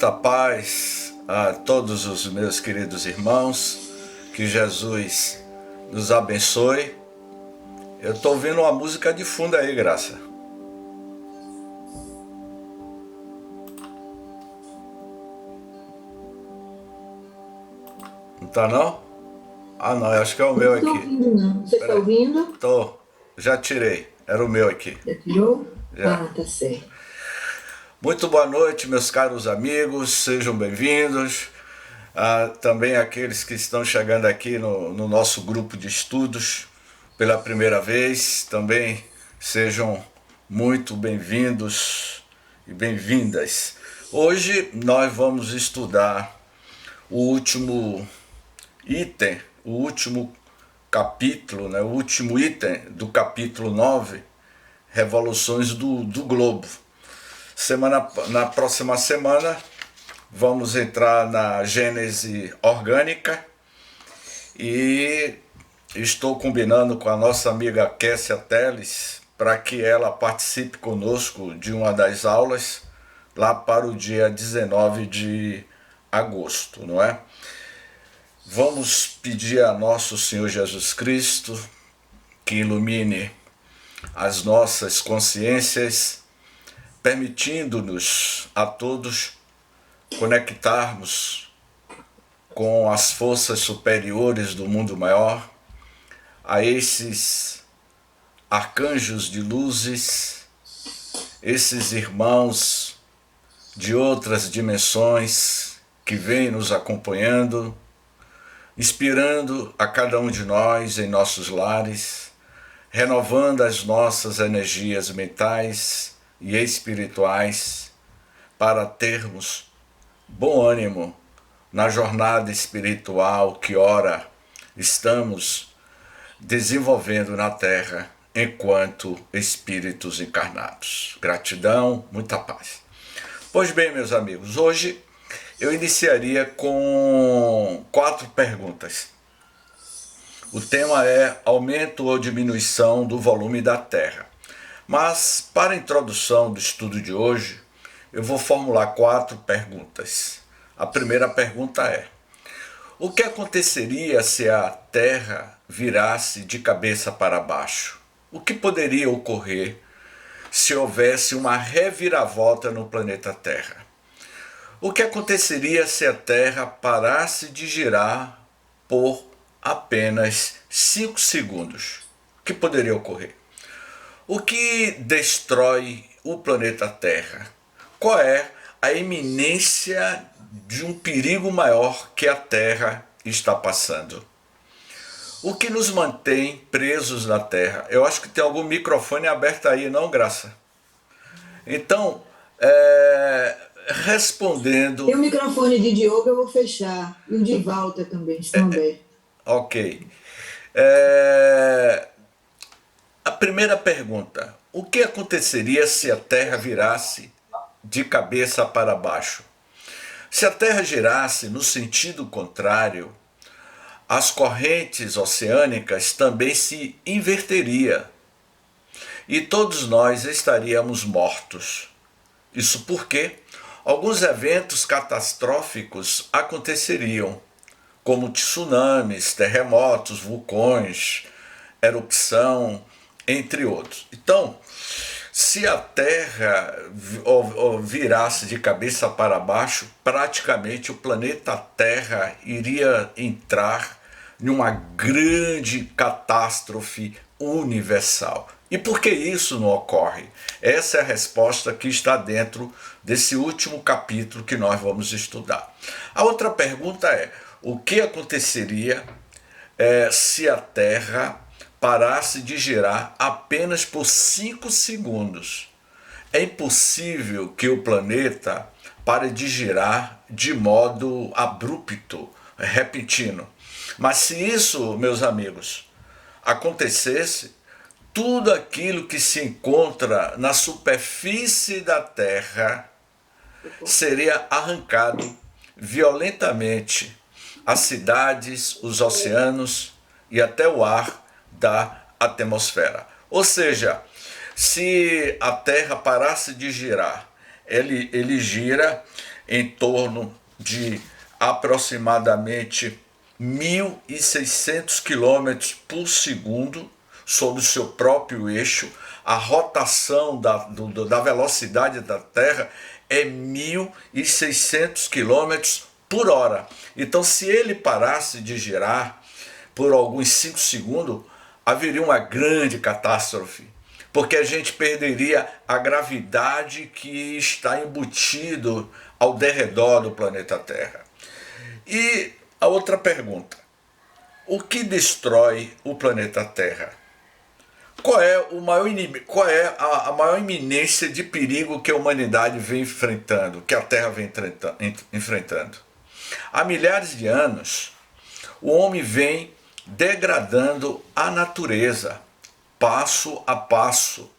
Muita paz a todos os meus queridos irmãos, que Jesus nos abençoe. Eu estou ouvindo uma música de fundo aí, Graça. Não tá não? Ah não, eu acho que é o Não meu estou aqui. ouvindo, não. Você está Peraí. ouvindo? Tô, já tirei, era o meu aqui. Já tirou? Já. Ah, tá certo. Muito boa noite, meus caros amigos, sejam bem-vindos. Também aqueles que estão chegando aqui no nosso grupo de estudos pela primeira vez, também sejam muito bem-vindos e bem-vindas. Hoje nós vamos estudar o último item, o último capítulo, né, o último item do capítulo 9, Revoluções do Globo. Na próxima semana vamos entrar na Gênese orgânica e estou combinando com a nossa amiga Kessia Teles para que ela participe conosco de uma das aulas lá para o dia 19 de agosto, não é? Vamos pedir a nosso Senhor Jesus Cristo que ilumine as nossas consciências, permitindo-nos a todos conectarmos com as forças superiores do mundo maior, a esses arcanjos de luzes, esses irmãos de outras dimensões que vêm nos acompanhando, inspirando a cada um de nós em nossos lares, renovando as nossas energias mentais e espirituais para termos bom ânimo na jornada espiritual que ora estamos desenvolvendo na Terra enquanto espíritos encarnados. Gratidão, muita paz. Pois bem, meus amigos, hoje eu iniciaria com 4 perguntas. O tema é aumento ou diminuição do volume da Terra. Mas, para a introdução do estudo de hoje, eu vou formular 4 perguntas. A primeira pergunta é: o que aconteceria se a Terra virasse de cabeça para baixo? O que poderia ocorrer se houvesse uma reviravolta no planeta Terra? O que aconteceria se a Terra parasse de girar por apenas 5 segundos? O que poderia ocorrer? O que destrói o planeta Terra? Qual é a iminência de um perigo maior que a Terra está passando? O que nos mantém presos na Terra? Eu acho que tem algum microfone aberto aí, não, Graça? Então, respondendo... Tem o microfone de Diogo, eu vou fechar. E o de Walter também, estão abertos. Ok. É, A primeira pergunta: o que aconteceria se a Terra virasse de cabeça para baixo? Se a Terra girasse no sentido contrário, as correntes oceânicas também se inverteriam e todos nós estaríamos mortos. Isso porque alguns eventos catastróficos aconteceriam, como tsunamis, terremotos, vulcões, erupção, entre outros. Então, se a Terra virasse de cabeça para baixo, praticamente o planeta Terra iria entrar numa grande catástrofe universal. E por que isso não ocorre? Essa é a resposta que está dentro desse último capítulo que nós vamos estudar. A outra pergunta é: o que aconteceria se a Terra parasse de girar apenas por 5 segundos? É impossível que o planeta pare de girar de modo abrupto, repentino. Mas se isso, meus amigos, acontecesse, tudo aquilo que se encontra na superfície da Terra seria arrancado violentamente. As cidades, os oceanos e até o ar da atmosfera. Ou seja, se a Terra parasse de girar, ele gira em torno de aproximadamente 1.600 quilômetros por segundo sobre o seu próprio eixo. A rotação da velocidade da Terra é 1.600 quilômetros por hora. Então, se ele parasse de girar por alguns 5 segundos, haveria uma grande catástrofe, porque a gente perderia a gravidade que está embutido ao derredor do planeta Terra. E a outra pergunta: o que destrói o planeta Terra? Qual é a maior iminência de perigo que a humanidade vem enfrentando, que a Terra vem enfrentando? Há milhares de anos, o homem vem degradando a natureza, passo a passo,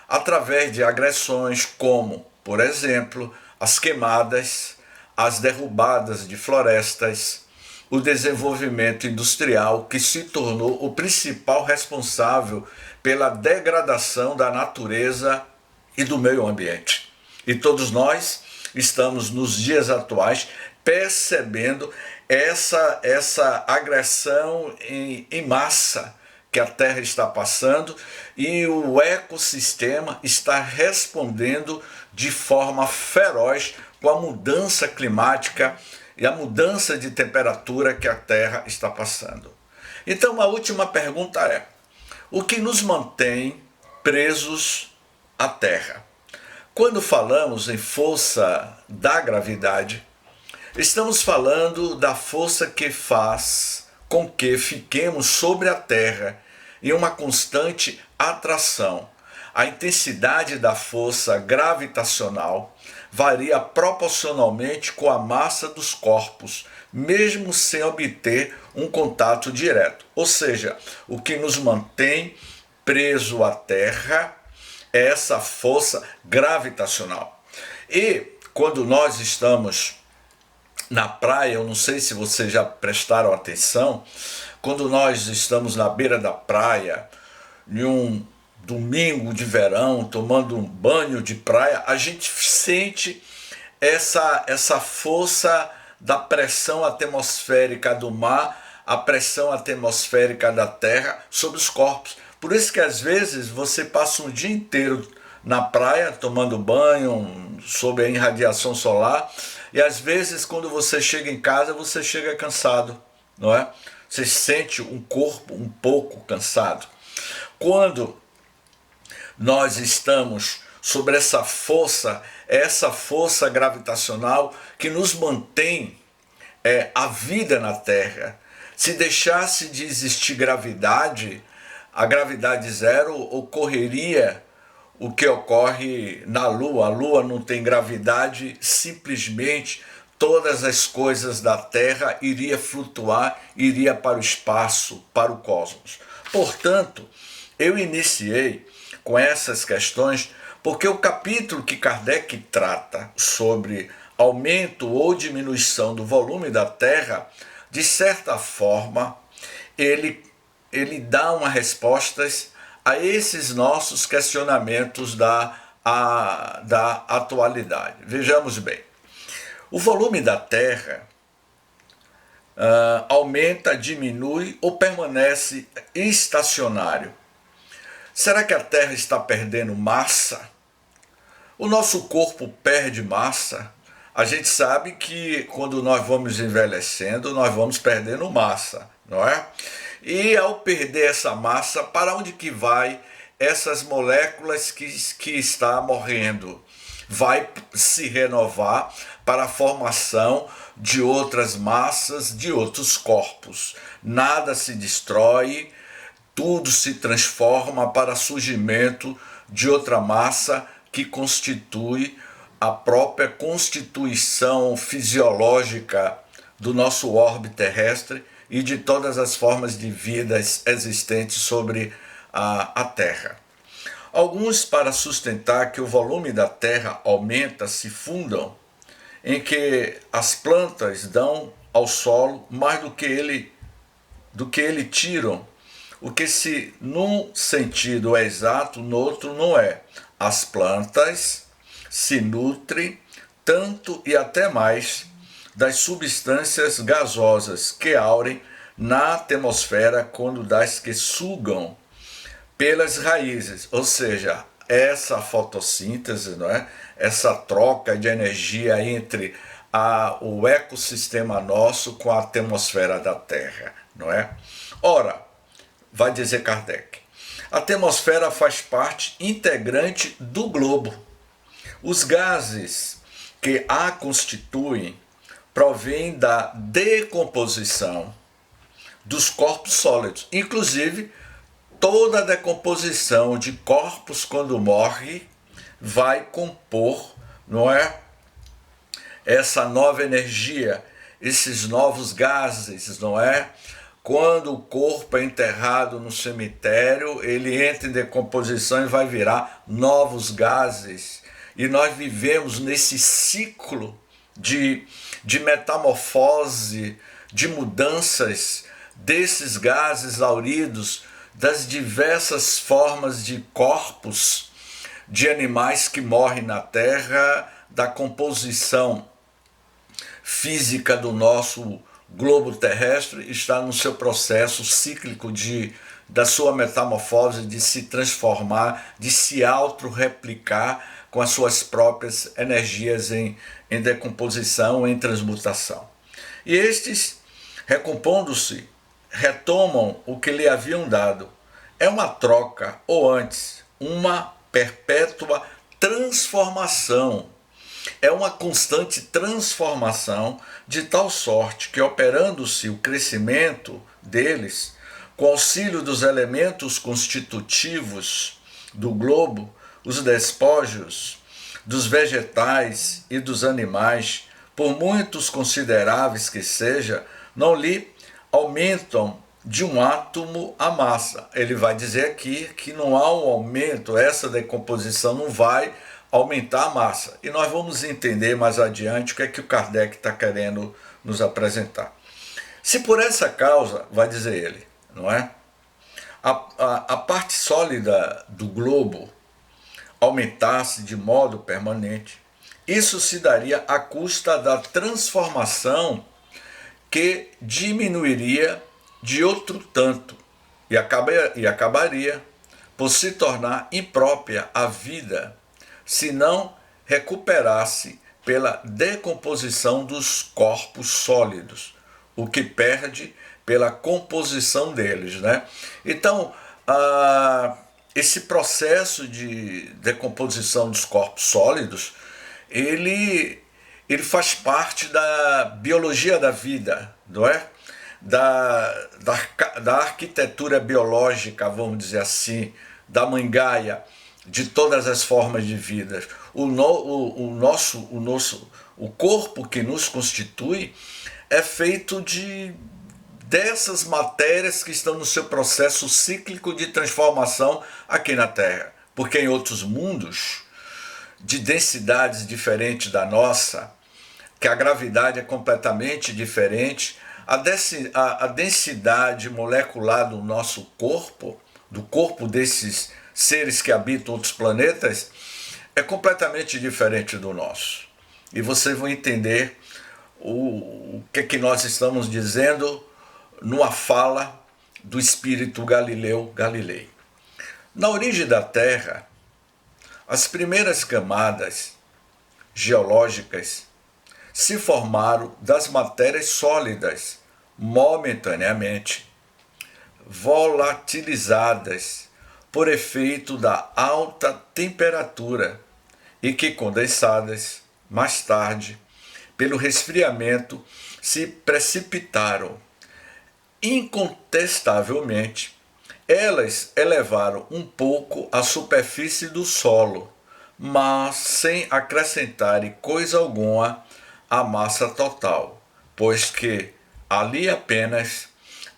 através de agressões como, por exemplo, as queimadas, as derrubadas de florestas, o desenvolvimento industrial, que se tornou o principal responsável pela degradação da natureza e do meio ambiente. E todos nós estamos, nos dias atuais, percebendo essa agressão em massa que a Terra está passando, e o ecossistema está respondendo de forma feroz com a mudança climática e a mudança de temperatura que a Terra está passando. Então, a última pergunta é: o que nos mantém presos à Terra? Quando falamos em força da gravidade, estamos falando da força que faz com que fiquemos sobre a Terra em uma constante atração. A intensidade da força gravitacional varia proporcionalmente com a massa dos corpos, mesmo sem obter um contato direto. Ou seja, o que nos mantém preso à Terra é essa força gravitacional. E quando nós estamos na praia, eu não sei se vocês já prestaram atenção, quando nós estamos na beira da praia, em um domingo de verão, tomando um banho de praia, a gente sente essa força da pressão atmosférica do mar, a pressão atmosférica da Terra sobre os corpos. Por isso que às vezes você passa um dia inteiro na praia tomando banho, sob a irradiação solar, e às vezes quando você chega em casa você chega cansado, não é? Você sente um corpo um pouco cansado. Quando nós estamos sobre essa força gravitacional que nos mantém a vida na Terra. Se deixasse de existir gravidade, a gravidade zero, ocorreria o que ocorre na Lua. A Lua não tem gravidade, simplesmente todas as coisas da Terra iria flutuar, iria para o espaço, para o cosmos. Portanto, eu iniciei com essas questões porque o capítulo que Kardec trata sobre aumento ou diminuição do volume da Terra, de certa forma, ele dá uma respostas a esses nossos questionamentos da atualidade. Vejamos bem, o volume da Terra aumenta, diminui ou permanece estacionário. Será que a Terra está perdendo massa? O nosso corpo perde massa? A gente sabe que quando nós vamos envelhecendo, nós vamos perdendo massa, não é? E ao perder essa massa, para onde que vai essas moléculas que está morrendo? Vai se renovar para a formação de outras massas, de outros corpos. Nada se destrói, tudo se transforma para surgimento de outra massa que constitui a própria constituição fisiológica do nosso orbe terrestre e de todas as formas de vidas existentes sobre a Terra. Alguns, para sustentar que o volume da Terra aumenta, se fundam em que as plantas dão ao solo mais do que ele tiram, o que se num sentido é exato, no outro não é. As plantas se nutrem tanto e até mais das substâncias gasosas que aurem na atmosfera quando das que sugam pelas raízes, ou seja, essa fotossíntese, não é? Essa troca de energia entre o ecossistema nosso com a atmosfera da Terra, não é? Ora, vai dizer Kardec, a atmosfera faz parte integrante do globo. Os gases que a constituem provêm da decomposição dos corpos sólidos, inclusive toda a decomposição de corpos quando morre vai compor, não é? Essa nova energia, esses novos gases, não é? Quando o corpo é enterrado no cemitério, ele entra em decomposição e vai virar novos gases. E nós vivemos nesse ciclo de metamorfose, de mudanças desses gases auridos, das diversas formas de corpos de animais que morrem na Terra, da composição física do nosso globo terrestre, está no seu processo cíclico da sua metamorfose, de se transformar, de se autorreplicar com as suas próprias energias em decomposição, em transmutação. E estes, recompondo-se, retomam o que lhe haviam dado. É uma troca, ou antes, uma perpétua transformação. É uma constante transformação, de tal sorte que, operando-se o crescimento deles, com auxílio dos elementos constitutivos do globo, os despojos dos vegetais e dos animais, por muitos consideráveis que seja, não lhe aumentam de um átomo a massa. Ele vai dizer aqui que não há um aumento, essa decomposição não vai aumentar a massa. E nós vamos entender mais adiante o que é que o Kardec está querendo nos apresentar. Se por essa causa, vai dizer ele, não é? A parte sólida do globo aumentasse de modo permanente, isso se daria à custa da transformação que diminuiria de outro tanto e acabaria por se tornar imprópria à vida, se não recuperasse pela decomposição dos corpos sólidos, o que perde pela composição deles, né? Então, esse processo de decomposição dos corpos sólidos, ele faz parte da biologia da vida, não é? Da arquitetura biológica, vamos dizer assim, da mangaia, de todas as formas de vida. O corpo que nos constitui é feito dessas matérias que estão no seu processo cíclico de transformação aqui na Terra. Porque em outros mundos, de densidades diferentes da nossa, que a gravidade é completamente diferente, a densidade molecular do nosso corpo, do corpo desses seres que habitam outros planetas, é completamente diferente do nosso. E vocês vão entender o que é que nós estamos dizendo numa fala do espírito Galileu Galilei. Na origem da Terra, as primeiras camadas geológicas se formaram das matérias sólidas, momentaneamente volatilizadas por efeito da alta temperatura e que, condensadas mais tarde, pelo resfriamento, se precipitaram. Incontestavelmente, elas elevaram um pouco a superfície do solo, mas sem acrescentarem coisa alguma à massa total, pois que ali apenas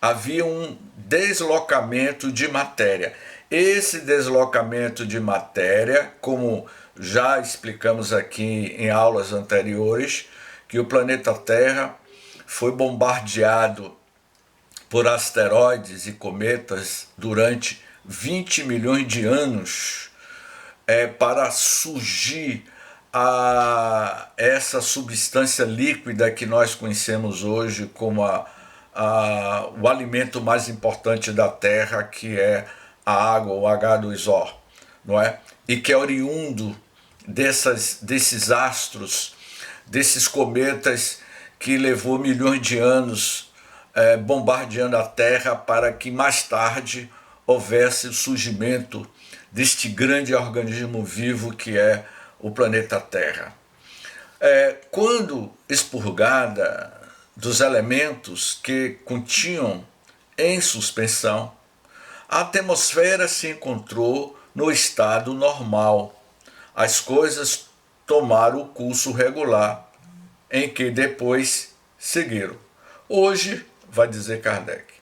havia um deslocamento de matéria. Esse deslocamento de matéria, como já explicamos aqui em aulas anteriores, que o planeta Terra foi bombardeado por asteroides e cometas durante 20 milhões de anos para surgir a essa substância líquida que nós conhecemos hoje como o alimento mais importante da Terra, que é a água, o H2O, não é? E que é oriundo desses astros, desses cometas que levou milhões de anos bombardeando a Terra para que mais tarde houvesse o surgimento deste grande organismo vivo que é o planeta Terra. Quando expurgada dos elementos que continham em suspensão, a atmosfera se encontrou no estado normal. As coisas tomaram o curso regular em que depois seguiram. Hoje, vai dizer Kardec,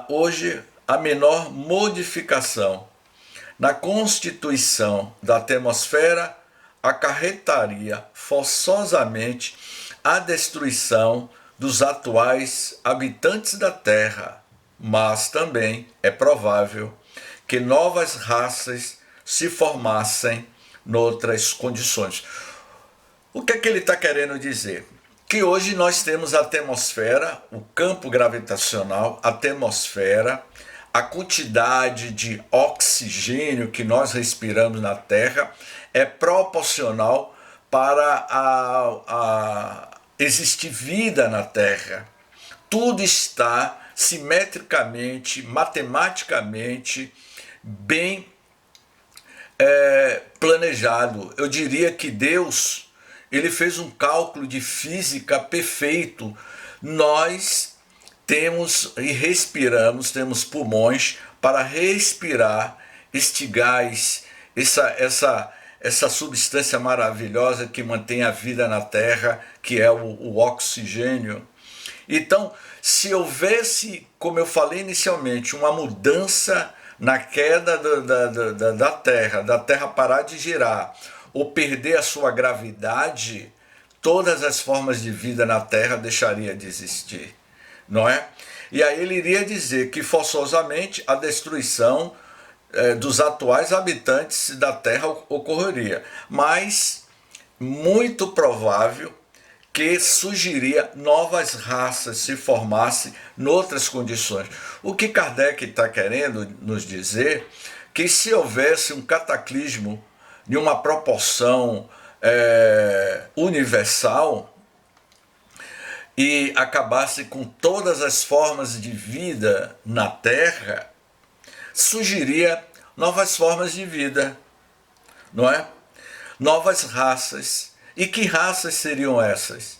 hoje a menor modificação na constituição da atmosfera acarretaria forçosamente a destruição dos atuais habitantes da Terra, mas também é provável que novas raças se formassem noutras condições. O que é que ele está querendo dizer? Que hoje nós temos a atmosfera, o campo gravitacional, a atmosfera, a quantidade de oxigênio que nós respiramos na Terra é proporcional para existir vida na Terra. Tudo está simetricamente, matematicamente bem planejado. Eu diria que Deus, ele fez um cálculo de física perfeito. Nós temos e respiramos, temos pulmões para respirar este gás, essa substância maravilhosa que mantém a vida na Terra, que é o oxigênio. Então, se houvesse, como eu falei inicialmente, uma mudança na queda da Terra parar de girar, ou perder a sua gravidade, todas as formas de vida na Terra deixariam de existir, não é? E aí ele iria dizer que forçosamente a destruição dos atuais habitantes da Terra ocorreria, mas muito provável que surgiria novas raças, se formassem noutras condições. O que Kardec está querendo nos dizer que se houvesse um cataclismo de uma proporção universal e acabasse com todas as formas de vida na Terra, surgiria novas formas de vida, não é? Novas raças. E que raças seriam essas?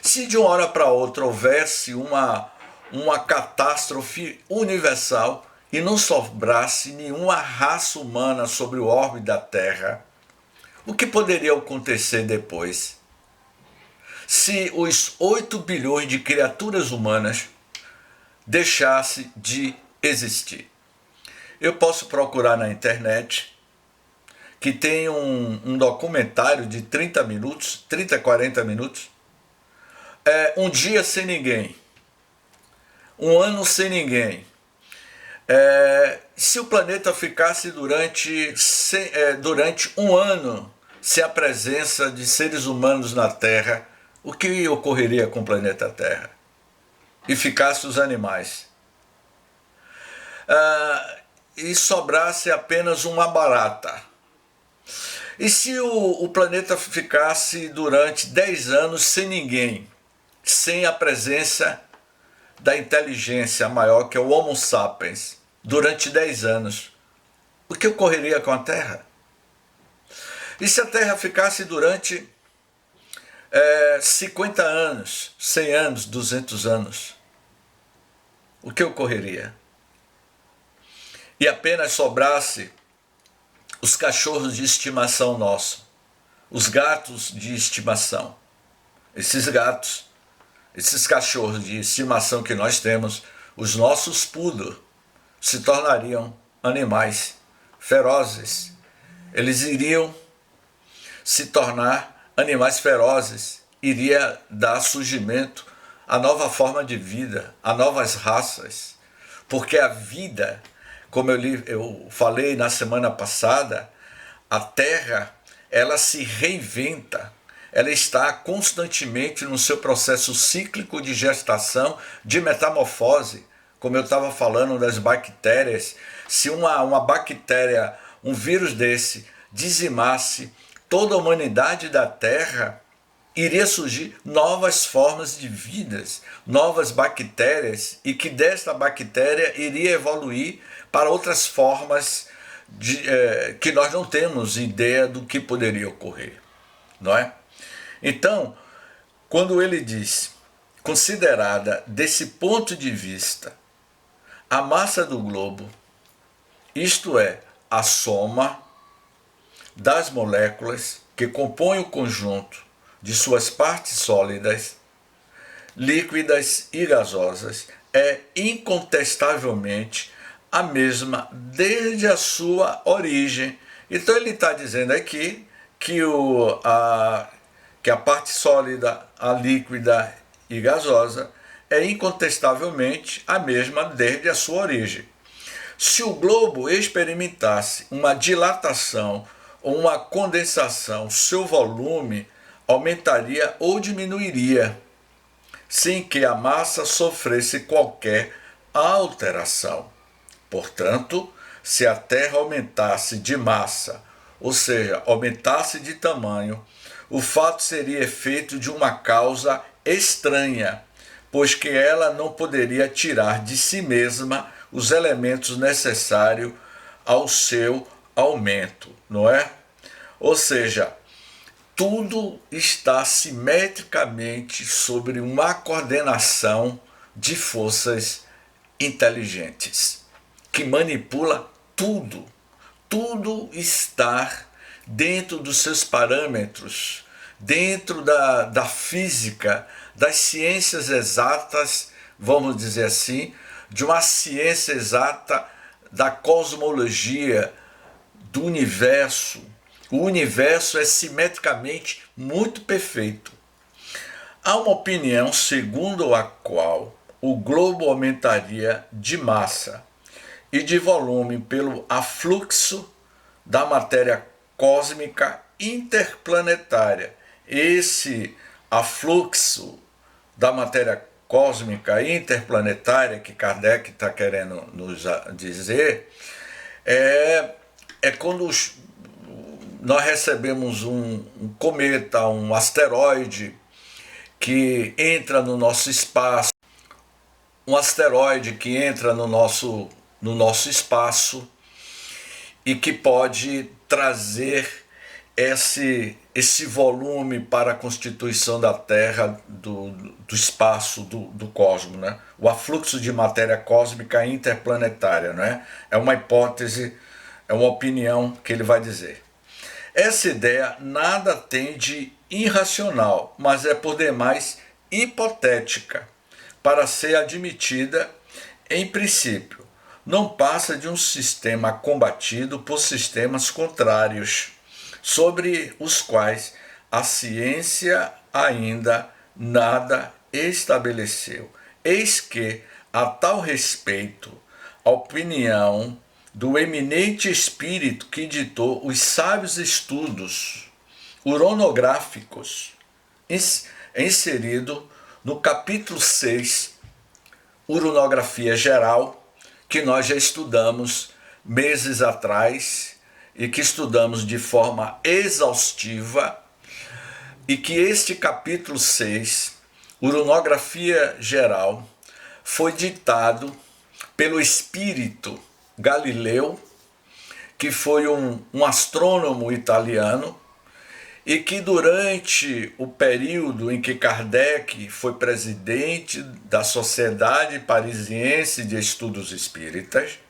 Se de uma hora para outra houvesse uma catástrofe universal e não sobrasse nenhuma raça humana sobre o orbe da Terra, o que poderia acontecer depois? Se os 8 bilhões de criaturas humanas deixassem de existir. Eu posso procurar na internet, que tem um documentário de 30 minutos, 30, 40 minutos, um dia sem ninguém, um ano sem ninguém. Se o planeta ficasse durante um ano sem a presença de seres humanos na Terra, o que ocorreria com o planeta Terra? E ficasse os animais. E sobrasse apenas uma barata. E se o planeta ficasse durante 10 anos sem ninguém, sem a presença da inteligência maior, que é o Homo sapiens, durante 10 anos, o que ocorreria com a Terra? E se a Terra ficasse durante 50 anos, 100 anos, 200 anos, o que ocorreria? E apenas sobrasse os cachorros de estimação nossos, os gatos de estimação. Esses gatos, esses cachorros de estimação que nós temos, os nossos poodle, se tornariam animais ferozes. Eles iriam se tornar animais ferozes, iria dar surgimento a nova forma de vida, a novas raças, porque a vida, como eu falei na semana passada, a Terra ela se reinventa, ela está constantemente no seu processo cíclico de gestação, de metamorfose, como eu estava falando das bactérias. Se uma bactéria, um vírus desse, dizimasse toda a humanidade da Terra, iria surgir novas formas de vidas, novas bactérias, e que desta bactéria iria evoluir para outras formas que nós não temos ideia do que poderia ocorrer, não é? Então, quando ele diz, considerada desse ponto de vista, a massa do globo, isto é, a soma das moléculas que compõem o conjunto de suas partes sólidas, líquidas e gasosas, é incontestavelmente a mesma desde a sua origem. Então ele está dizendo aqui que a parte sólida, a líquida e gasosa é incontestavelmente a mesma desde a sua origem. Se o globo experimentasse uma dilatação ou uma condensação, seu volume aumentaria ou diminuiria, sem que a massa sofresse qualquer alteração. Portanto, se a Terra aumentasse de massa, ou seja, aumentasse de tamanho, o fato seria efeito de uma causa estranha, pois que ela não poderia tirar de si mesma os elementos necessários ao seu aumento, não é? Ou seja, tudo está simetricamente sobre uma coordenação de forças inteligentes, que manipula tudo. Tudo está dentro dos seus parâmetros, dentro da física, das ciências exatas, vamos dizer assim, de uma ciência exata da cosmologia, do universo. O universo é simetricamente muito perfeito. Há uma opinião segundo a qual o globo aumentaria de massa e de volume pelo afluxo da matéria cósmica interplanetária. Esse afluxo da matéria cósmica interplanetária que Kardec está querendo nos dizer é quando nós recebemos um cometa, um asteroide que entra no nosso espaço, um asteroide que entra no nosso espaço e que pode trazer esse volume para a constituição da Terra, do espaço, do cosmos, né? O afluxo de matéria cósmica interplanetária, né? É uma hipótese, é uma opinião que ele vai dizer. Essa ideia nada tem de irracional, mas é por demais hipotética para ser admitida em princípio. Não passa de um sistema combatido por sistemas contrários, sobre os quais a ciência ainda nada estabeleceu. Eis que, a tal respeito, a opinião do eminente espírito que ditou os sábios estudos uranográficos, inserido no capítulo 6, Uranografia Geral, que nós já estudamos meses atrás e que estudamos de forma exaustiva, e que este capítulo 6, Uranografia Geral, foi ditado pelo espírito Galileu, que foi um astrônomo italiano, e que durante o período em que Kardec foi presidente da Sociedade Parisiense de Estudos Espíritas,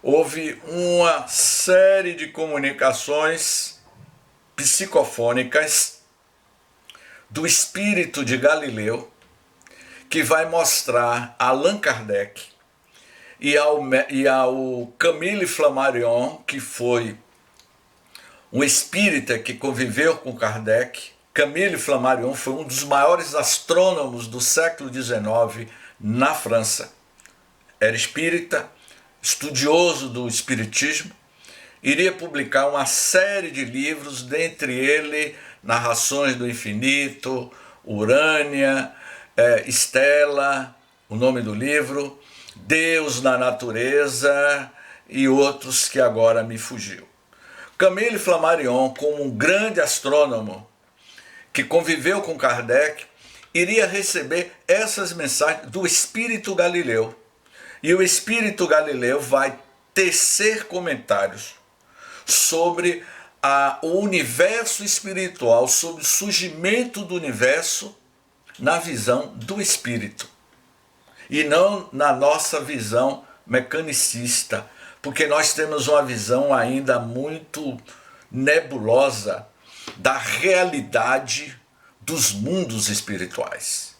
houve uma série de comunicações psicofônicas do espírito de Galileu, que vai mostrar a Allan Kardec e ao Camille Flammarion, que foi um espírita que conviveu com Kardec. Camille Flammarion foi um dos maiores astrônomos do século XIX na França. Era espírita, estudioso do espiritismo, iria publicar uma série de livros, dentre eles Narrações do Infinito, Urânia, Estela, o nome do livro, Deus na Natureza e outros que agora me fugiu. Camille Flammarion, como um grande astrônomo que conviveu com Kardec, iria receber essas mensagens do Espírito Galileu. E o Espírito Galileu vai tecer comentários sobre o universo espiritual, sobre o surgimento do universo na visão do Espírito. E não na nossa visão mecanicista, porque nós temos uma visão ainda muito nebulosa da realidade dos mundos espirituais,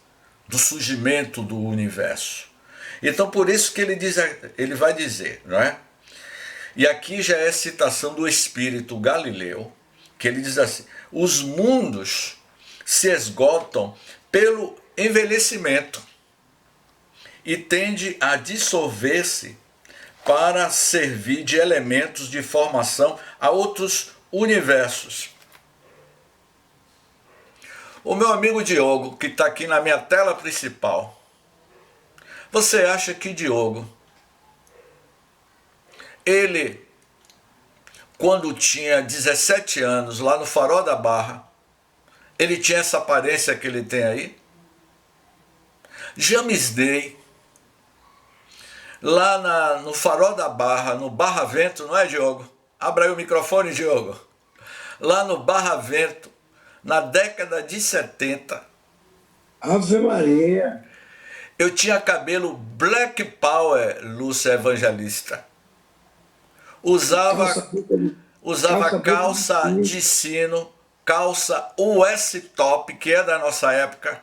do surgimento do universo. Então, por isso que ele vai dizer, não é? E aqui já é citação do Espírito Galileu, que ele diz assim: os mundos se esgotam pelo envelhecimento e tende a dissolver-se para servir de elementos de formação a outros universos. O meu amigo Diogo, que está aqui na minha tela principal, você acha que Diogo, ele, quando tinha 17 anos, lá no Farol da Barra, ele tinha essa aparência que ele tem aí? James Day, lá no Farol da Barra, no Barra Vento, não é, Diogo? Abra aí o microfone, Diogo. Lá no Barra Vento, na década de 70. Ave Maria. Eu tinha cabelo Black Power, Lúcia Evangelista. Usava calça de sino, calça US Top, que é da nossa época.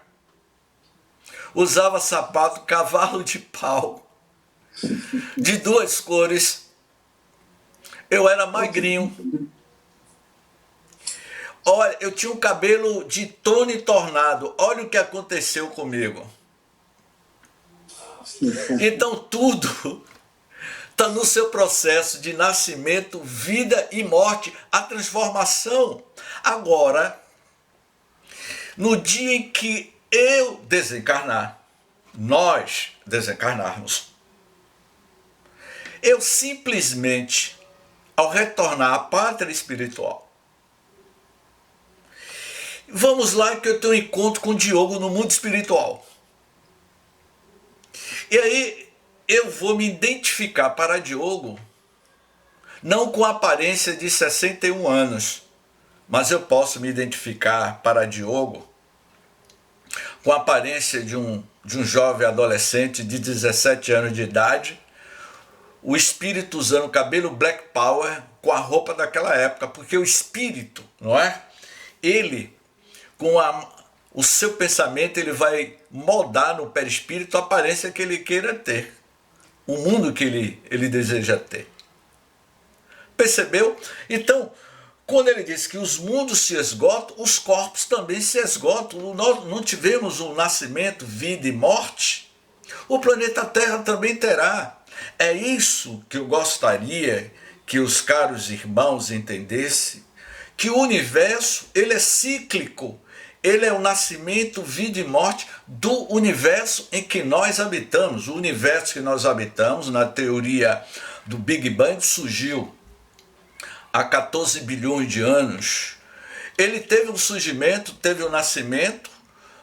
Usava sapato cavalo de pau, de duas cores. Eu era magrinho. Olha, eu tinha um cabelo de Tony Tornado. Olha o que aconteceu comigo. Então tudo está no seu processo de nascimento, vida e morte, a transformação. Agora, no dia em que eu desencarnar, nós desencarnarmos, eu simplesmente, ao retornar à pátria espiritual, vamos lá que eu tenho um encontro com o Diogo no mundo espiritual. E aí eu vou me identificar para Diogo, não com a aparência de 61 anos, mas eu posso me identificar para Diogo com a aparência de um jovem adolescente de 17 anos de idade, o espírito usando cabelo Black Power com a roupa daquela época, porque o espírito, não é? Ele, com o seu pensamento, ele vai moldar no perispírito a aparência que ele queira ter, o mundo que ele deseja ter. Percebeu? Então, quando ele diz que os mundos se esgotam, os corpos também se esgotam. Nós não tivemos um nascimento, vida e morte. O planeta Terra também terá. É isso que eu gostaria que os caros irmãos entendessem, que o universo, ele é cíclico. Ele é o nascimento, vida e morte do universo em que nós habitamos. O universo que nós habitamos, na teoria do Big Bang, surgiu há 14 bilhões de anos. Ele teve um surgimento, teve um nascimento,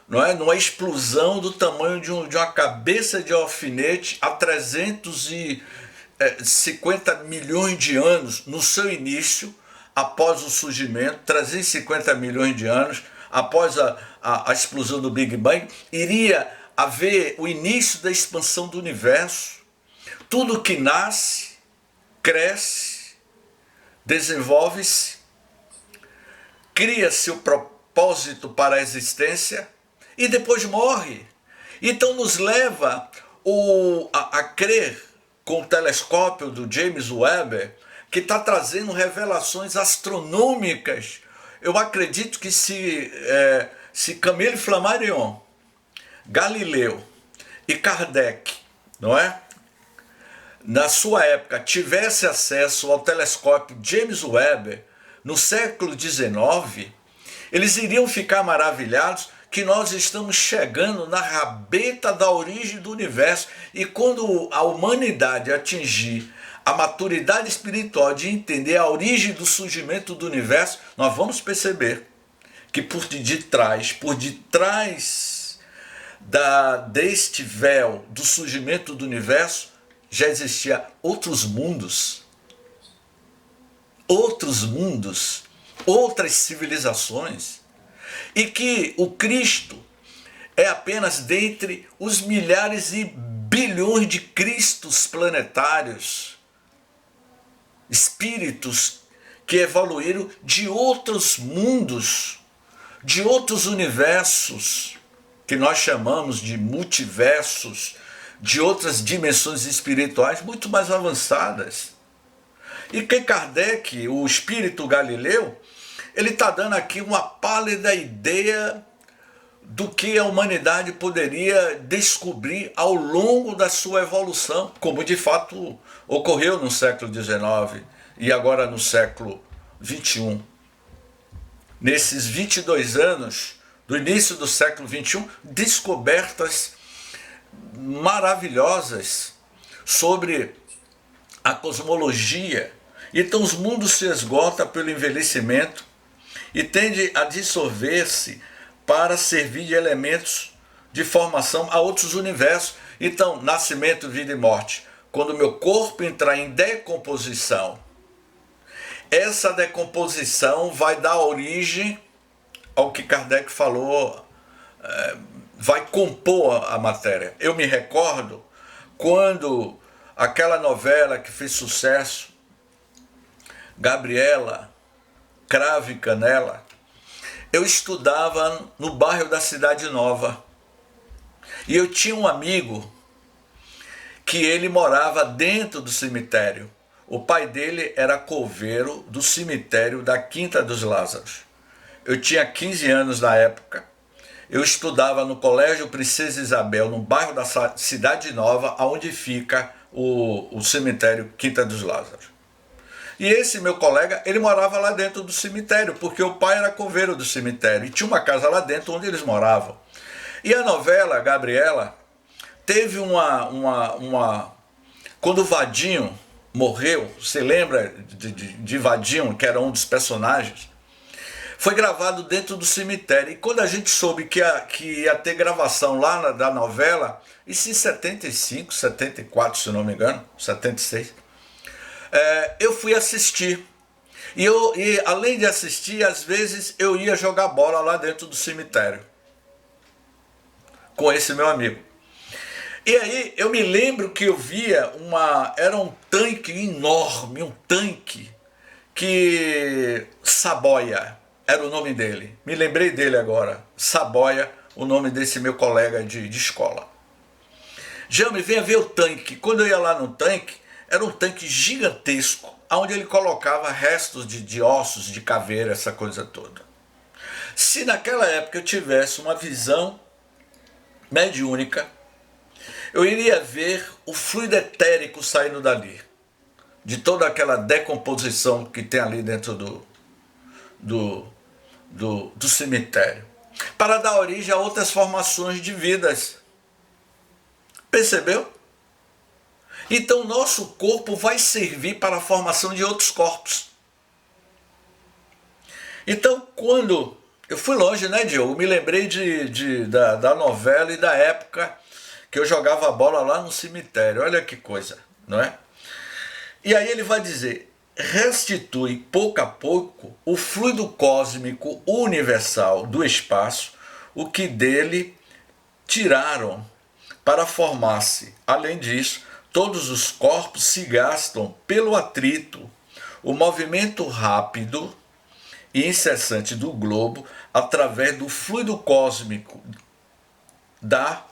não é? Numa explosão do tamanho de uma cabeça de alfinete há 350 milhões de anos no seu início, após o surgimento, 350 milhões de anos, após a explosão do Big Bang, iria haver o início da expansão do universo. Tudo que nasce, cresce, desenvolve-se, cria seu propósito para a existência e depois morre. Então nos leva a crer com o telescópio do James Webb, que está trazendo revelações astronômicas. Eu acredito que se Camille Flammarion, Galileu e Kardec, não é? na sua época, tivesse acesso ao telescópio James Webb no século XIX, eles iriam ficar maravilhados que nós estamos chegando na rabeta da origem do universo. E quando a humanidade atingir a maturidade espiritual de entender a origem do surgimento do universo, nós vamos perceber que por detrás deste véu do surgimento do universo já existia outros mundos, outras civilizações, e que o Cristo é apenas dentre os milhares e bilhões de Cristos planetários, espíritos que evoluíram de outros mundos, de outros universos, que nós chamamos de multiversos, de outras dimensões espirituais muito mais avançadas. E que Kardec, o espírito galileu, ele está dando aqui uma pálida ideia do que a humanidade poderia descobrir ao longo da sua evolução, como de fato ocorreu no século XIX e agora no século XXI. Nesses 22 anos do início do século XXI, descobertas maravilhosas sobre a cosmologia. Então os mundos se esgotam pelo envelhecimento e tende a dissolver-se para servir de elementos de formação a outros universos. Então, nascimento, vida e morte. Quando o meu corpo entrar em decomposição, essa decomposição vai dar origem ao que Kardec falou, vai compor a matéria. Eu me recordo quando aquela novela que fez sucesso, Gabriela, Cravo e Canela, eu estudava no bairro da Cidade Nova. E eu tinha um amigo que ele morava dentro do cemitério. O pai dele era coveiro do cemitério da Quinta dos Lázaros. Eu tinha 15 anos na época. Eu estudava no Colégio Princesa Isabel, no bairro da Cidade Nova, onde fica o cemitério Quinta dos Lázaros. E esse meu colega, ele morava lá dentro do cemitério, porque o pai era coveiro do cemitério. E tinha uma casa lá dentro onde eles moravam. E a novela, Gabriela, teve quando o Vadinho morreu, você lembra de Vadinho, que era um dos personagens? Foi gravado dentro do cemitério. E quando a gente soube que ia ter gravação lá da novela, isso em 75, 74, se não me engano, 76, eu fui assistir. E além de assistir, às vezes eu ia jogar bola lá dentro do cemitério com esse meu amigo. E aí eu me lembro que eu via era um tanque enorme, um tanque que Saboia era o nome dele. Me lembrei dele agora. Saboia, o nome desse meu colega de escola. Jame, venha ver o tanque. Quando eu ia lá no tanque, era um tanque gigantesco, onde ele colocava restos de ossos, de caveira, essa coisa toda. Se naquela época eu tivesse uma visão mediúnica, eu iria ver o fluido etérico saindo dali, de toda aquela decomposição que tem ali dentro do cemitério, para dar origem a outras formações de vidas. Percebeu? Então nosso corpo vai servir para a formação de outros corpos. Então quando eu fui longe, né, Diogo? Me lembrei da novela e da época que eu jogava bola lá no cemitério. Olha que coisa, não é? E aí ele vai dizer: restitui pouco a pouco o fluido cósmico universal do espaço, o que dele tiraram para formar-se. Além disso, todos os corpos se gastam pelo atrito, o movimento rápido e incessante do globo através do fluido cósmico dá,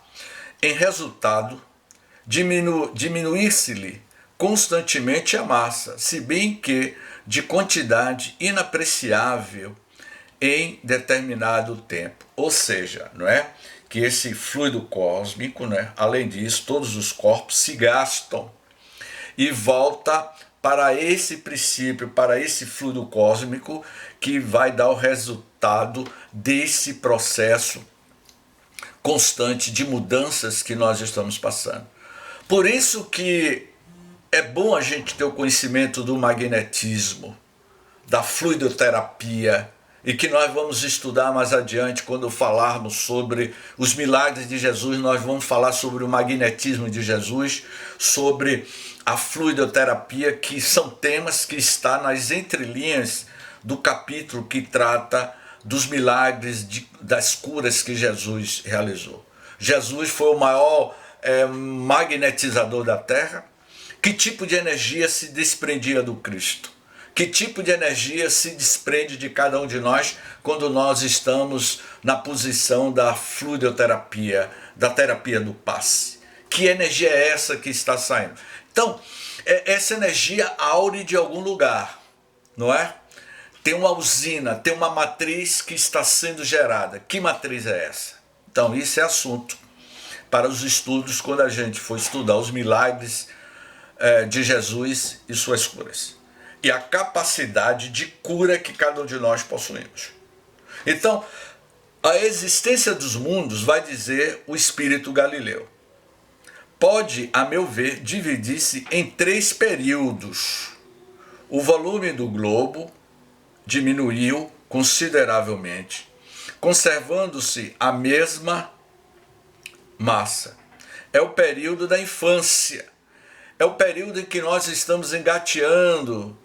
em resultado, diminuir-se-lhe constantemente a massa, se bem que de quantidade inapreciável em determinado tempo. Ou seja, não é? Que esse fluido cósmico, né? Além disso, todos os corpos se gastam. e volta para esse princípio, para esse fluido cósmico que vai dar o resultado desse processo constante de mudanças que nós estamos passando. Por isso que é bom a gente ter o conhecimento do magnetismo, da fluidoterapia, e que nós vamos estudar mais adiante quando falarmos sobre os milagres de Jesus. Nós vamos falar sobre o magnetismo de Jesus, sobre a fluidoterapia, que são temas que estão nas entrelinhas do capítulo que trata dos milagres, das curas que Jesus realizou. Jesus foi o maior magnetizador da Terra. Que tipo de energia se desprendia do Cristo? Que tipo de energia se desprende de cada um de nós quando nós estamos na posição da fluidoterapia, da terapia do passe? Que energia é essa que está saindo? Então, essa energia aure de algum lugar, não é? Tem uma usina, tem uma matriz que está sendo gerada. Que matriz é essa? Então, isso é assunto para os estudos quando a gente for estudar os milagres de Jesus e suas curas. E a capacidade de cura que cada um de nós possuímos. Então, a existência dos mundos, vai dizer o espírito Galileu, pode, a meu ver, dividir-se em 3 períodos. O volume do globo diminuiu consideravelmente, conservando-se a mesma massa. É o período da infância. É o período em que nós estamos engateando.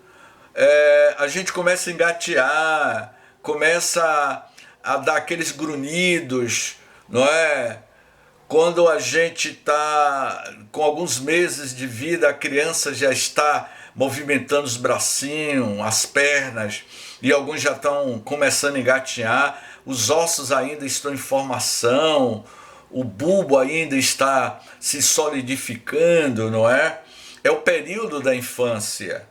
A gente começa a engatear, começa a dar aqueles grunhidos, não é? Quando a gente está com alguns meses de vida, a criança já está movimentando os bracinhos, as pernas, e alguns já estão começando a engatear, os ossos ainda estão em formação, o bulbo ainda está se solidificando, não é? É o período da infância.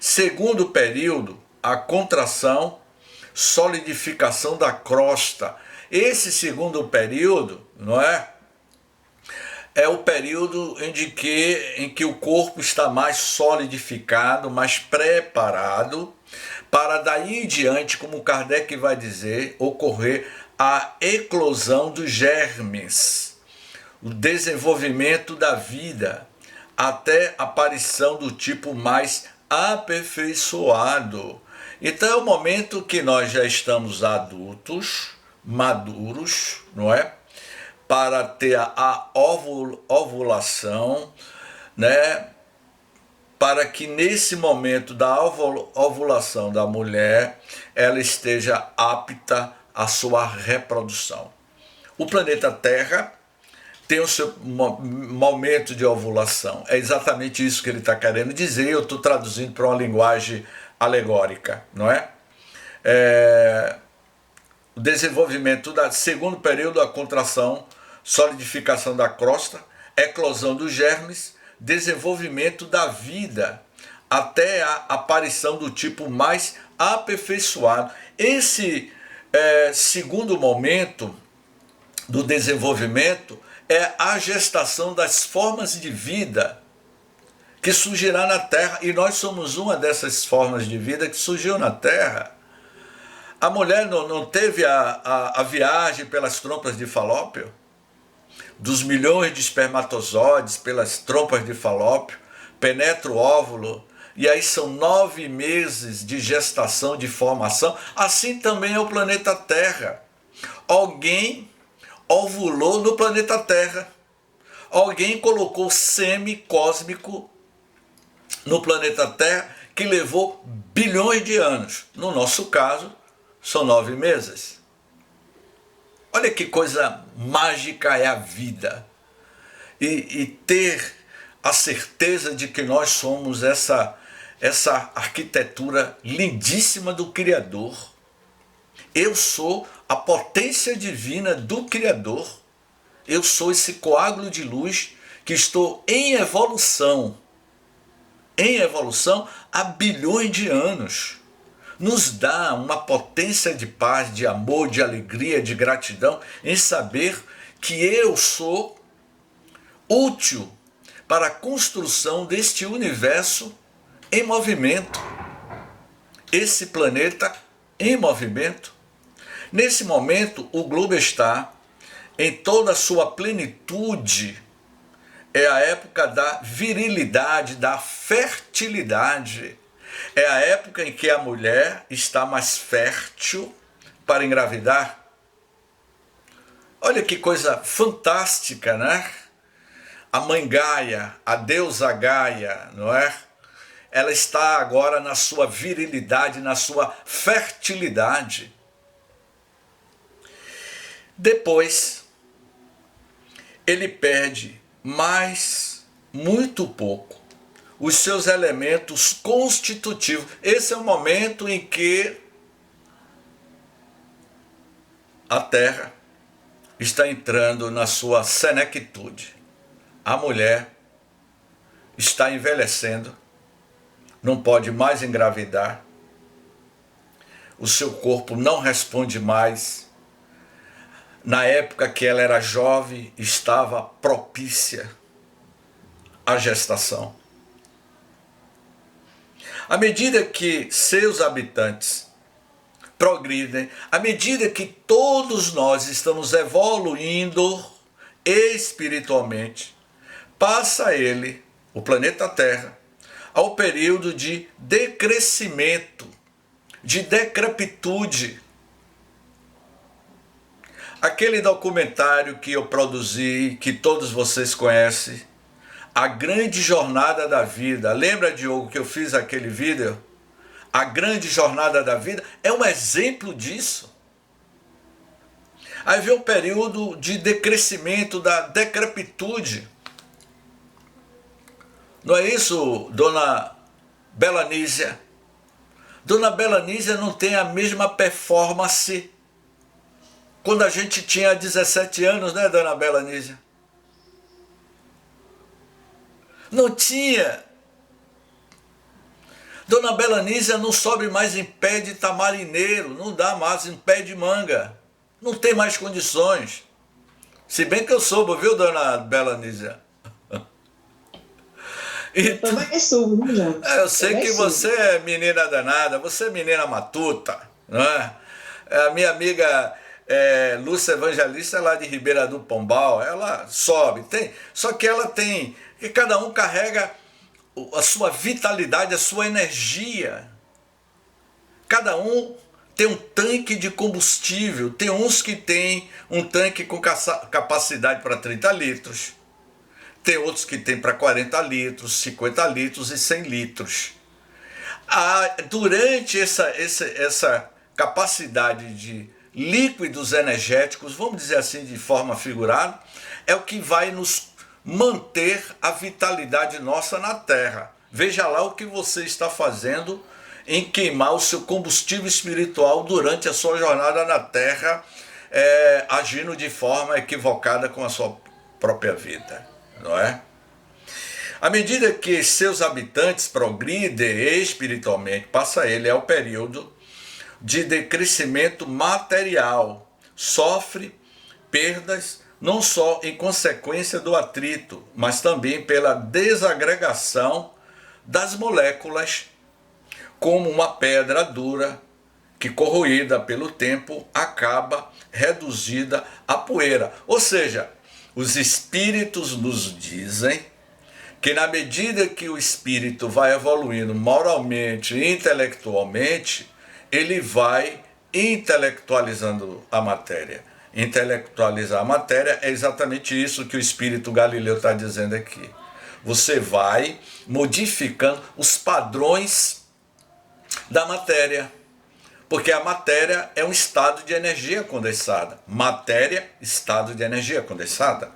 Segundo período, a contração, solidificação da crosta. Esse segundo período, não é? É o período em que o corpo está mais solidificado, mais preparado, para daí em diante, como Kardec vai dizer, ocorrer a eclosão dos germes, o desenvolvimento da vida, até a aparição do tipo mais aperfeiçoado. Então é o momento que nós já estamos adultos, maduros, não é? Para ter a ovulação, né? Para que nesse momento da ovulação da mulher, ela esteja apta à sua reprodução. O planeta Terra tem o seu momento de ovulação. É exatamente isso que ele está querendo dizer. Eu estou traduzindo para uma linguagem alegórica, não é? O desenvolvimento do segundo período, a contração, solidificação da crosta, eclosão dos germes, desenvolvimento da vida, até a aparição do tipo mais aperfeiçoado. Esse segundo momento do desenvolvimento é a gestação das formas de vida que surgirá na Terra, e nós somos uma dessas formas de vida que surgiu na Terra. A mulher não teve a viagem pelas trompas de Falópio? Dos milhões de espermatozoides pelas trompas de Falópio, penetra o óvulo, e aí são 9 meses de gestação, de formação. Assim também é o planeta Terra. Alguém ovulou no planeta Terra. Alguém colocou sêmen cósmico no planeta Terra, que levou bilhões de anos. No nosso caso, são 9 meses. Olha que coisa mágica é a vida. E ter a certeza de que nós somos essa arquitetura lindíssima do Criador. Eu sou a potência divina do Criador. Eu sou esse coágulo de luz que estou em evolução há bilhões de anos. Nos dá uma potência de paz, de amor, de alegria, de gratidão em saber que eu sou útil para a construção deste universo em movimento. Esse planeta em movimento. Nesse momento, o globo está em toda a sua plenitude. É a época da virilidade, da fertilidade. É a época em que a mulher está mais fértil para engravidar. Olha que coisa fantástica, né? A mãe Gaia, a deusa Gaia, não é? Ela está agora na sua virilidade, na sua fertilidade. Depois, ele perde mais, muito pouco, os seus elementos constitutivos. Esse é o momento em que a Terra está entrando na sua senectude. A mulher está envelhecendo, não pode mais engravidar, o seu corpo não responde mais. Na época que ela era jovem, estava propícia à gestação. À medida que seus habitantes progridem, à medida que todos nós estamos evoluindo espiritualmente, passa ele, o planeta Terra, ao período de decrescimento, de decrepitude. Aquele documentário que eu produzi, que todos vocês conhecem, A Grande Jornada da Vida. Lembra, Diogo, que eu fiz aquele vídeo? A Grande Jornada da Vida é um exemplo disso. Aí vem um período de decrescimento, da decrepitude. Não é isso, dona Belanísia? Dona Belanísia não tem a mesma performance quando a gente tinha 17 anos, né, dona Belanísia? Não tinha. Dona Belanísia não sobe mais em pé de tamarineiro, não dá mais em pé de manga. Não tem mais condições. Se bem que eu soube, viu, dona Belanísia? Então, eu sei que você é menina danada, você é menina matuta, não é? A minha amiga Lúcia Evangelista, lá de Ribeira do Pombal, ela sobe, só que ela tem, que cada um carrega a sua vitalidade, a sua energia. Cada um tem um tanque de combustível, tem uns que tem um tanque com capacidade para 30 litros, tem outros que tem para 40 litros, 50 litros e 100 litros. Durante essa capacidade de líquidos energéticos, vamos dizer assim de forma figurada, é o que vai nos manter a vitalidade nossa na Terra. Veja lá o que você está fazendo em queimar o seu combustível espiritual durante a sua jornada na Terra, agindo de forma equivocada com a sua própria vida, não é? À medida que seus habitantes progridem espiritualmente, passa ele ao período de decrescimento material, sofre perdas não só em consequência do atrito, mas também pela desagregação das moléculas, como uma pedra dura que, corroída pelo tempo, acaba reduzida a poeira. Ou seja, os espíritos nos dizem que na medida que o espírito vai evoluindo moralmente e intelectualmente, ele vai intelectualizando a matéria. Intelectualizar a matéria é exatamente isso que o espírito Galileu está dizendo aqui. Você vai modificando os padrões da matéria, porque a matéria é um estado de energia condensada. Matéria, estado de energia condensada.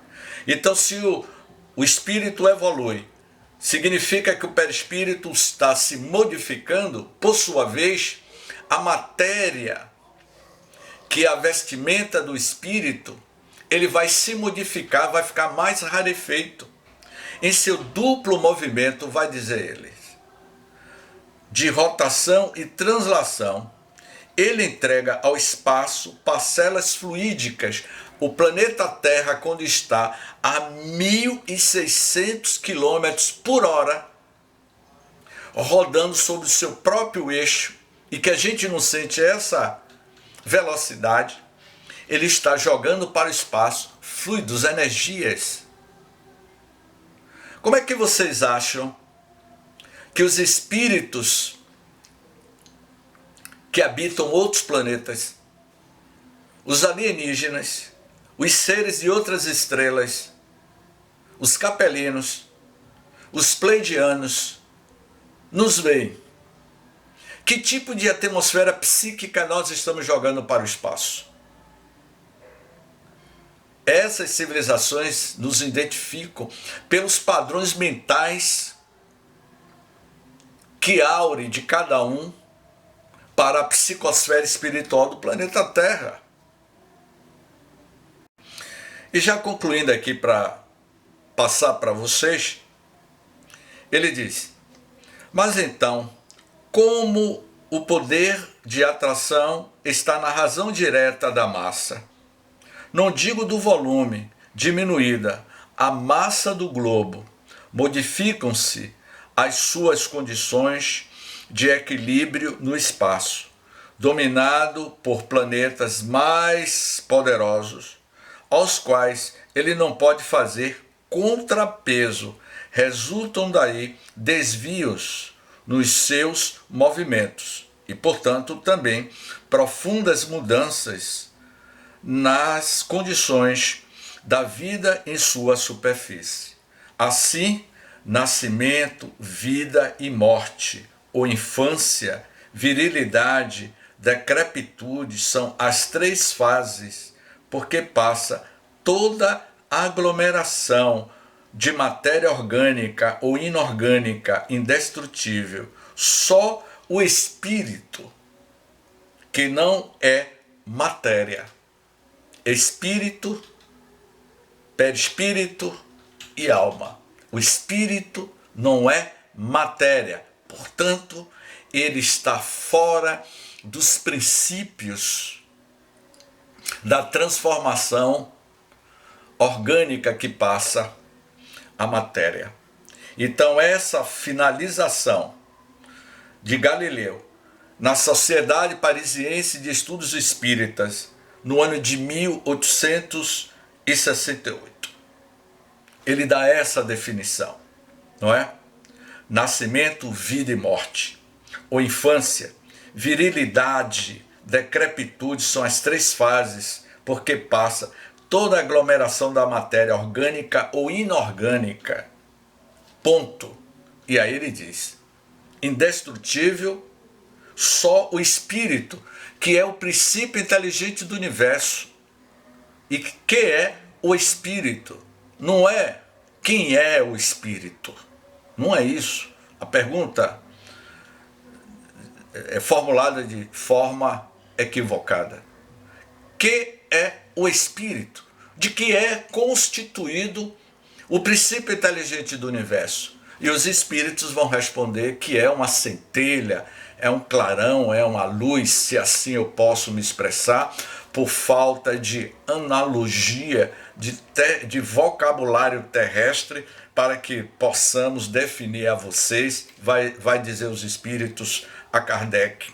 Então, se o espírito evolui, significa que o perispírito está se modificando, por sua vez, a matéria, que é a vestimenta do espírito, ele vai se modificar, vai ficar mais rarefeito. Em seu duplo movimento, vai dizer ele, de rotação e translação, ele entrega ao espaço parcelas fluídicas. o planeta Terra, quando está a 1.600 km por hora, rodando sobre o seu próprio eixo, e que a gente não sente essa velocidade, ele está jogando para o espaço fluidos, energias. Como é que vocês acham que os espíritos que habitam outros planetas, os alienígenas, os seres de outras estrelas, os capelinos, os pleidianos, nos veem? Que tipo de atmosfera psíquica nós estamos jogando para o espaço? Essas civilizações nos identificam pelos padrões mentais que aurem de cada um para a psicosfera espiritual do planeta Terra. E já concluindo aqui para passar para vocês, ele diz: mas então, como o poder de atração está na razão direta da massa, não digo do volume, diminuída, a massa do globo, modificam-se as suas condições de equilíbrio no espaço, dominado por planetas mais poderosos, aos quais ele não pode fazer contrapeso. Resultam daí desvios nos seus movimentos e, portanto, também profundas mudanças nas condições da vida em sua superfície. Assim, nascimento, vida e morte, ou infância, virilidade, decrepitude são as três fases, porque passa toda aglomeração de matéria orgânica ou inorgânica indestrutível. Só o espírito, que não é matéria, espírito, perispírito e alma. O espírito não é matéria, portanto, ele está fora dos princípios da transformação orgânica que passa a matéria. Então, essa finalização de Galileu na Sociedade Parisiense de Estudos Espíritas, no ano de 1868. Ele dá essa definição, não é? Nascimento, vida e morte, ou infância, virilidade, decrepitude são as três fases, porque passa toda a aglomeração da matéria orgânica ou inorgânica. Ponto. E aí ele diz: indestrutível, só o espírito, que é o princípio inteligente do universo. E que é o espírito? Não é quem é o espírito. Não é isso. A pergunta é formulada de forma equivocada. Que é o espírito? De que é constituído o princípio inteligente do universo? E os espíritos vão responder que é uma centelha, é um clarão, é uma luz, se assim eu posso me expressar, por falta de analogia, de vocabulário terrestre, para que possamos definir a vocês, vai dizer os espíritos a Kardec,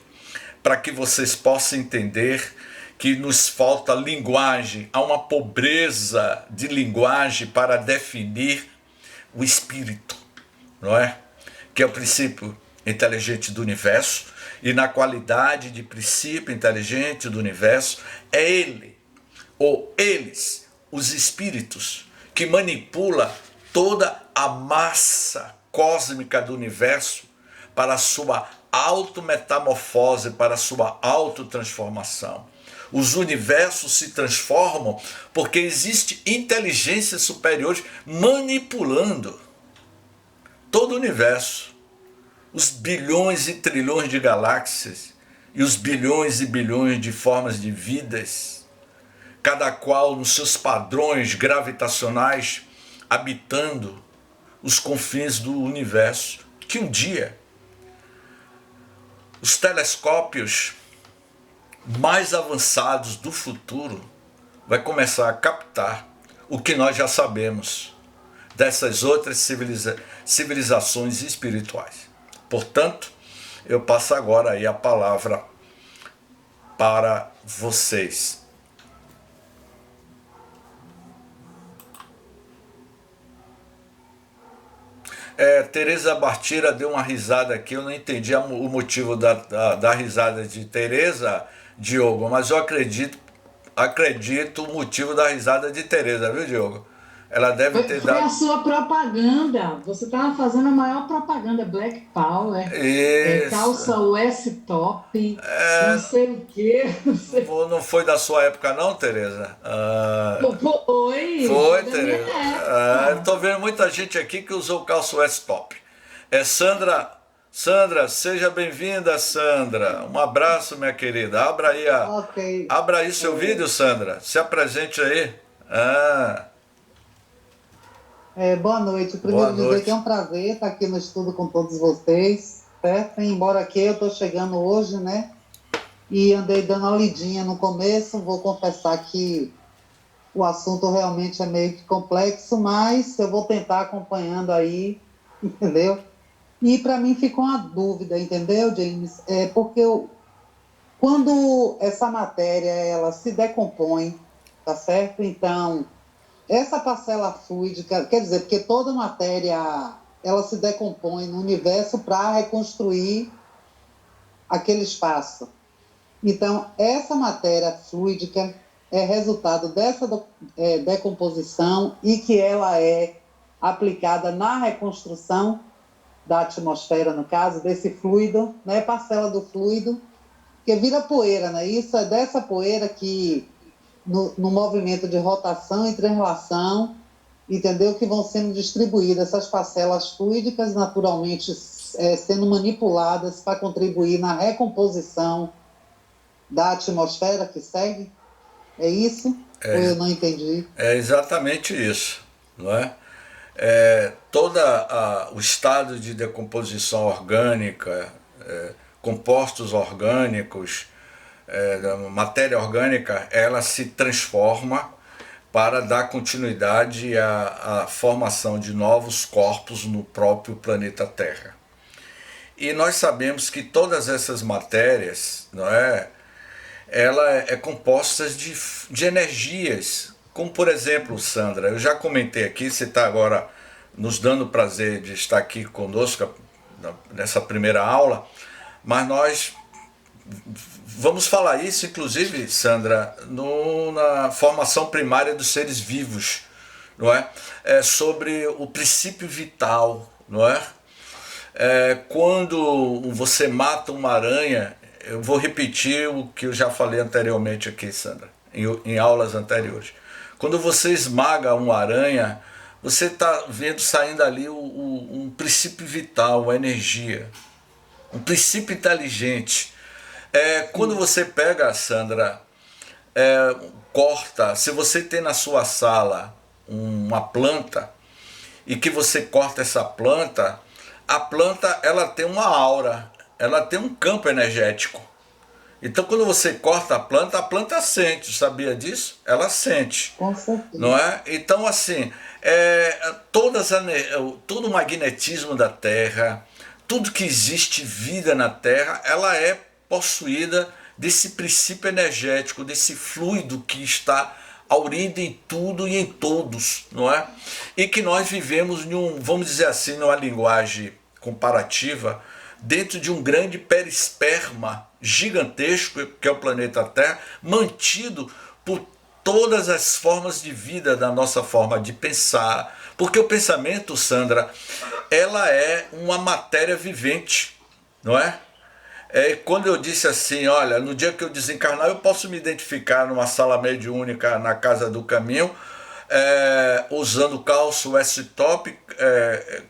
para que vocês possam entender que nos falta linguagem, há uma pobreza de linguagem para definir o espírito, não é? Que é o princípio inteligente do universo, e na qualidade de princípio inteligente do universo, é ele, ou eles, os espíritos, que manipula toda a massa cósmica do universo para a sua autometamorfose, para a sua autotransformação. Os universos se transformam porque existe inteligências superiores manipulando todo o universo. Os bilhões e trilhões de galáxias e os bilhões e bilhões de formas de vidas, cada qual nos seus padrões gravitacionais, habitando os confins do universo, que um dia os telescópios mais avançados do futuro vai começar a captar o que nós já sabemos dessas outras civilizações espirituais. Portanto, eu passo agora aí a palavra para vocês. Tereza Bartira deu uma risada aqui, eu não entendi o motivo da risada de Tereza, Diogo, mas eu acredito o motivo da risada de Tereza, viu, Diogo? Ela deve ter Foi a dado... sua propaganda. Você estava fazendo a maior propaganda. Black Power, Isso. calça US top, não sei o quê. Não sei. Não foi da sua época não, Tereza? Foi Foi, da minha Tereza. Eu época. tô vendo muita gente aqui que usou calça US top. Sandra, seja bem-vinda, Sandra. Um abraço, minha querida. Ok. Abra aí seu vídeo, Sandra. Se apresente aí. Ah, Boa noite. boa Primeiro dizer que é noite. um prazer estar aqui no estudo com todos vocês, certo? Embora aqui eu estou chegando hoje, né? E andei dando uma lidinha no começo, vou confessar que o assunto realmente é meio que complexo, mas eu vou tentar acompanhando aí, entendeu? E para mim ficou uma dúvida, entendeu, James? Porque quando essa matéria ela se decompõe, tá certo? Então essa parcela fluídica, quer dizer, porque toda matéria ela se decompõe no universo para reconstruir aquele espaço. Então, essa matéria fluídica é resultado dessa decomposição e que ela é aplicada na reconstrução da atmosfera, no caso, desse fluido, né, parcela do fluido, que vira poeira, né? Isso é dessa poeira que no movimento de rotação e translação, entendeu? Que vão sendo distribuídas essas parcelas fluídicas, naturalmente sendo manipuladas para contribuir na recomposição da atmosfera que segue? É isso? Ou eu não entendi? É exatamente isso, não é? Todo o estado de decomposição orgânica, compostos orgânicos, matéria orgânica, ela se transforma para dar continuidade à formação de novos corpos no próprio planeta Terra. E nós sabemos que todas essas matérias, não é, ela é composta de energias, como por exemplo, Sandra, eu já comentei aqui, você está agora nos dando o prazer de estar aqui conosco nessa primeira aula, mas nós vamos falar isso, inclusive, Sandra, na formação primária dos seres vivos, não é? Sobre o princípio vital, não é? Quando você mata uma aranha, eu vou repetir o que eu já falei anteriormente aqui, Sandra, em aulas anteriores. Quando você esmaga uma aranha, você está vendo saindo ali um princípio vital, uma energia, um princípio inteligente. Quando você pega, Sandra, corta, se você tem na sua sala uma planta e que você corta essa planta, a planta ela tem uma aura, ela tem um campo energético. Então quando você corta a planta sente, sabia disso? Ela sente. Com certeza. Não é? Então assim, todo o magnetismo da Terra, tudo que existe vida na Terra, ela é possuída desse princípio energético, desse fluido que está aurindo em tudo e em todos, não é? E que nós vivemos vamos dizer assim, numa linguagem comparativa, dentro de um grande perisperma gigantesco, que é o planeta Terra, mantido por todas as formas de vida da nossa forma de pensar, porque o pensamento, Sandra, ela é uma matéria vivente, não é? Quando eu disse assim, olha, no dia que eu desencarnar eu posso me identificar numa sala mediúnica na Casa do Caminho, usando calço S-top,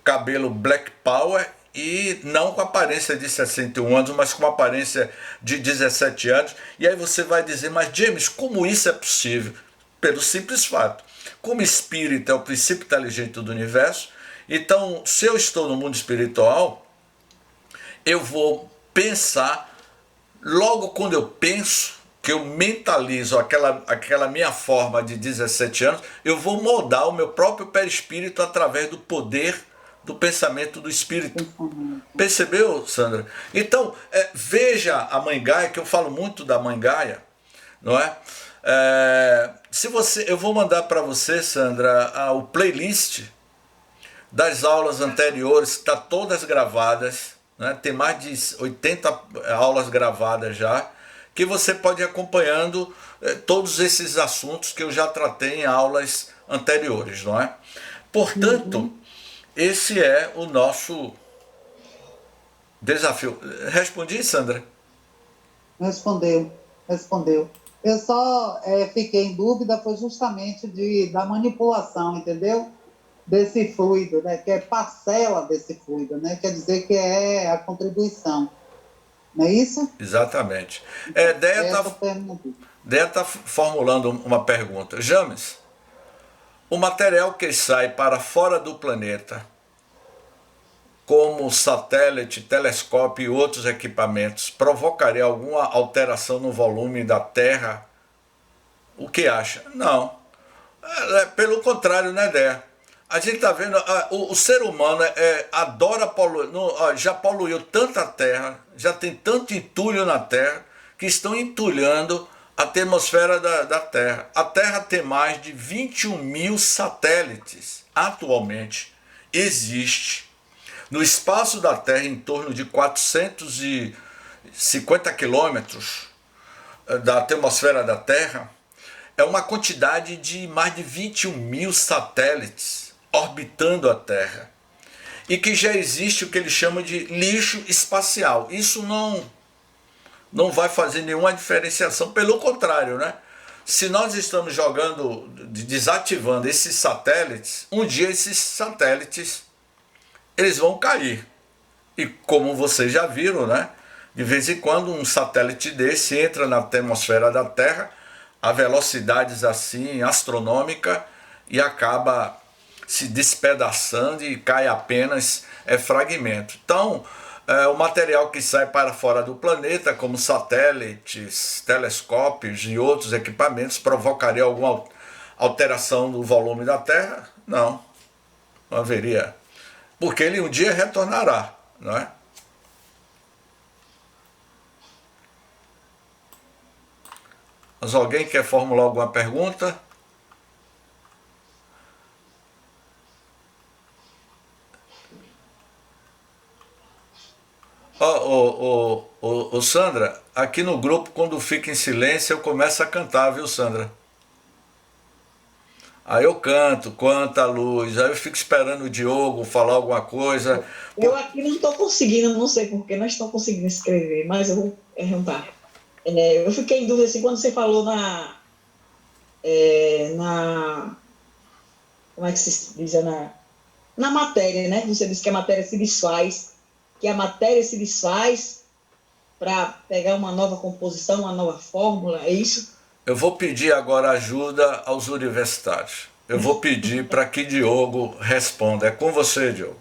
cabelo Black Power e não com aparência de 61 anos, mas com aparência de 17 anos. E aí você vai dizer, mas James, como isso é possível? Pelo simples fato, como espírito é o princípio inteligente do universo, então se eu estou no mundo espiritual, eu vou pensar, logo quando eu penso, que eu mentalizo aquela minha forma de 17 anos, eu vou moldar o meu próprio perispírito através do poder do pensamento do espírito. Percebeu, Sandra? Então, veja a Mãe Gaia, que eu falo muito da Mãe Gaia, não é? Eu vou mandar para você, Sandra, o playlist das aulas anteriores, está todas gravadas, né? Tem mais de 80 aulas gravadas já, que você pode ir acompanhando todos esses assuntos que eu já tratei em aulas anteriores, não é? Portanto, esse é o nosso desafio. Respondi, Sandra? Respondeu. Eu só fiquei em dúvida, foi justamente da manipulação, entendeu? Desse fluido, né? Que é parcela desse fluido, né? Quer dizer que é a contribuição. Não é isso? Exatamente. Deia está formulando uma pergunta. James, o material que sai para fora do planeta, como satélite, telescópio e outros equipamentos, provocaria alguma alteração no volume da Terra? O que acha? Não. Pelo contrário, né, Déia? A gente está vendo, o ser humano adora poluir, já poluiu tanta terra, já tem tanto entulho na terra, que estão entulhando a atmosfera da Terra. A Terra tem mais de 21 mil satélites. Atualmente existe no espaço da Terra em torno de 450 quilômetros da atmosfera da Terra, é uma quantidade de mais de 21 mil satélites orbitando a Terra, e que já existe o que eles chamam de lixo espacial. Isso não vai fazer nenhuma diferenciação, pelo contrário, né? Se nós estamos desativando esses satélites, um dia esses satélites eles vão cair. E como vocês já viram, né? De vez em quando um satélite desse entra na atmosfera da Terra a velocidades assim astronômicas e acaba se despedaçando e cai apenas fragmento. Então, o material que sai para fora do planeta, como satélites, telescópios e outros equipamentos, provocaria alguma alteração do volume da Terra? Não haveria. Porque ele um dia retornará, não é? Mas alguém quer formular alguma pergunta? Sandra, aqui no grupo, quando fica em silêncio, eu começo a cantar, viu, Sandra? Aí eu canto, quanta luz, aí eu fico esperando o Diogo falar alguma coisa. Eu aqui não estou conseguindo, não sei porque não estou conseguindo escrever, mas eu vou perguntar. Eu fiquei em dúvida assim, quando você falou como é que se diz? Na matéria, né? Você disse que a matéria se desfaz, para pegar uma nova composição, uma nova fórmula, é isso? Eu vou pedir agora ajuda aos universitários. Eu vou pedir para que Diogo responda. É com você, Diogo.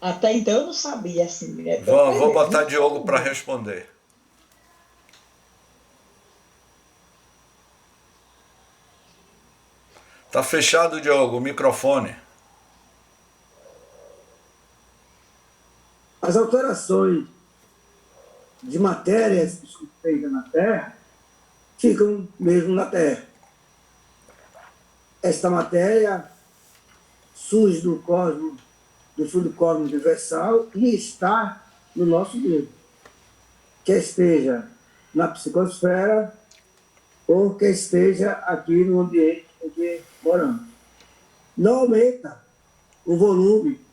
Até então eu não sabia, assim. Vou botar Diogo para responder. Tá fechado, Diogo, o microfone. As alterações de matérias feitas na Terra ficam mesmo na Terra. Esta matéria surge do cosmos, do fundo do cosmos universal e está no nosso grupo. Quer esteja na psicosfera ou quer esteja aqui no ambiente em que moramos. Não aumenta o volume.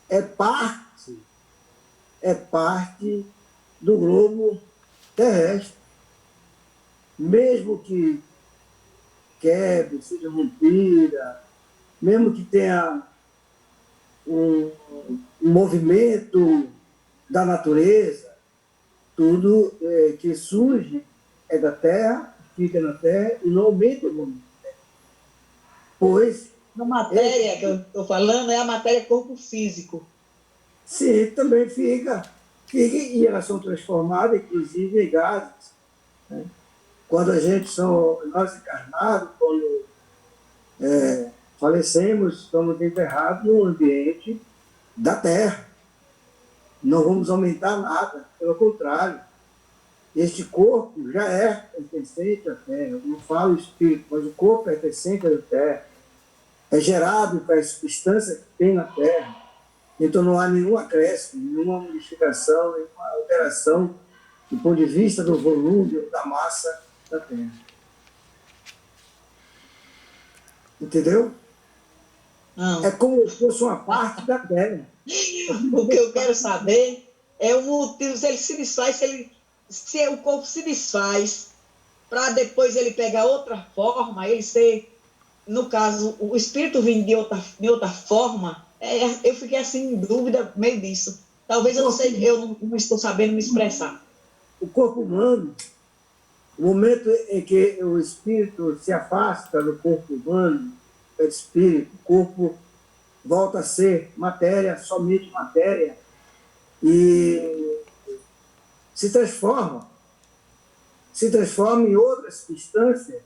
É parte do globo terrestre. Mesmo que quebre, seja rompida, mesmo que tenha um movimento da natureza, tudo que surge é da Terra, fica na Terra e não aumenta o volume. Pois a matéria que eu estou falando é a matéria corpo físico. Sim, também fica e elas são transformadas, inclusive, em gases. Né? Quando nós encarnados, quando falecemos, somos enterrados no ambiente da Terra. Não vamos aumentar nada, pelo contrário. Este corpo já é pertencente à Terra. Eu não falo espírito, mas o corpo é pertencente à Terra. É gerado com a substância que tem na Terra. Então não há nenhum acréscimo, nenhuma modificação, nenhuma alteração do ponto de vista do volume ou da massa da Terra. Entendeu? Não. É como se fosse uma parte da Terra. O que eu quero saber é o motivo, se ele se desfaz, se o corpo se desfaz, para depois ele pegar outra forma, ele ser, no caso, o espírito vindo de outra forma, eu fiquei assim em dúvida meio disso. Talvez eu não sei, eu não estou sabendo me expressar. O corpo humano, o momento em que o espírito se afasta do corpo humano, é espírito, o corpo volta a ser matéria, somente matéria, e se transforma em outra substância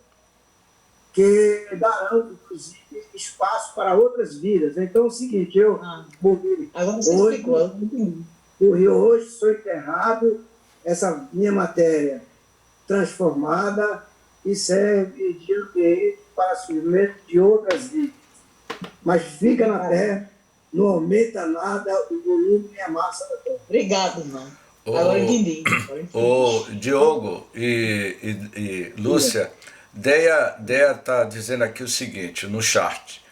que darão, inclusive, espaço para outras vidas. Então é o seguinte, eu morri hoje, sou enterrado, essa minha matéria transformada e serve de ambiente para surgimento de outras vidas. Mas fica na Terra, não aumenta nada o volume e a massa da Terra. Obrigado, irmão. Agora entendi. O Diogo e Lúcia, Deia está dizendo aqui o seguinte, no chat.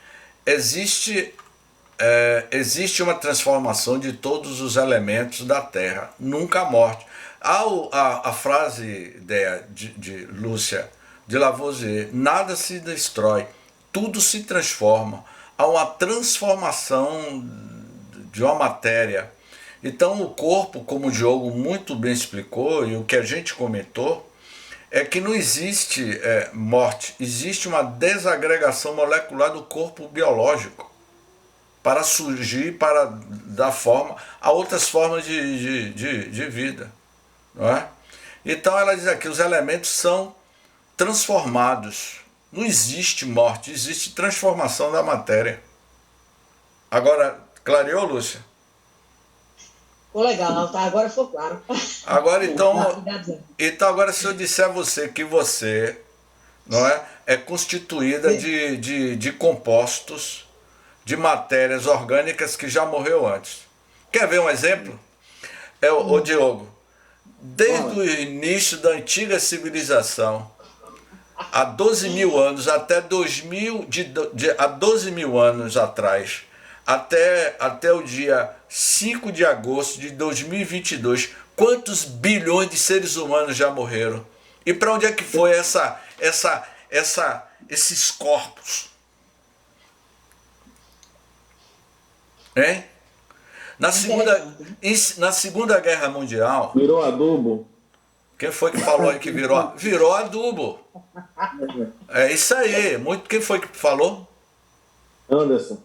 Existe uma transformação de todos os elementos da Terra, nunca a morte. A frase, Deia, de Lúcia, de Lavoisier, nada se destrói, tudo se transforma. Há uma transformação de uma matéria. Então o corpo, como o Diogo muito bem explicou, e o que a gente comentou, é que não existe morte, existe uma desagregação molecular do corpo biológico para surgir, para dar forma a outras formas de vida. Não é? Então ela diz aqui, os elementos são transformados. Não existe morte, existe transformação da matéria. Agora, clareou, Lúcia? Ficou legal, tá? Agora ficou claro. Agora, então, agora se eu disser a você que você, não é constituída de compostos, de matérias orgânicas que já morreu antes. Quer ver um exemplo? Ô Diogo, desde o início da antiga civilização, há 12 mil anos, até 2000, há 12 mil anos atrás, até o dia 5 de agosto de 2022, quantos bilhões de seres humanos já morreram? E para onde é que foi esses corpos? Hein? Na Segunda Guerra Mundial... Virou adubo. Quem foi que falou aí que virou adubo? É isso aí. Quem foi que falou? Anderson.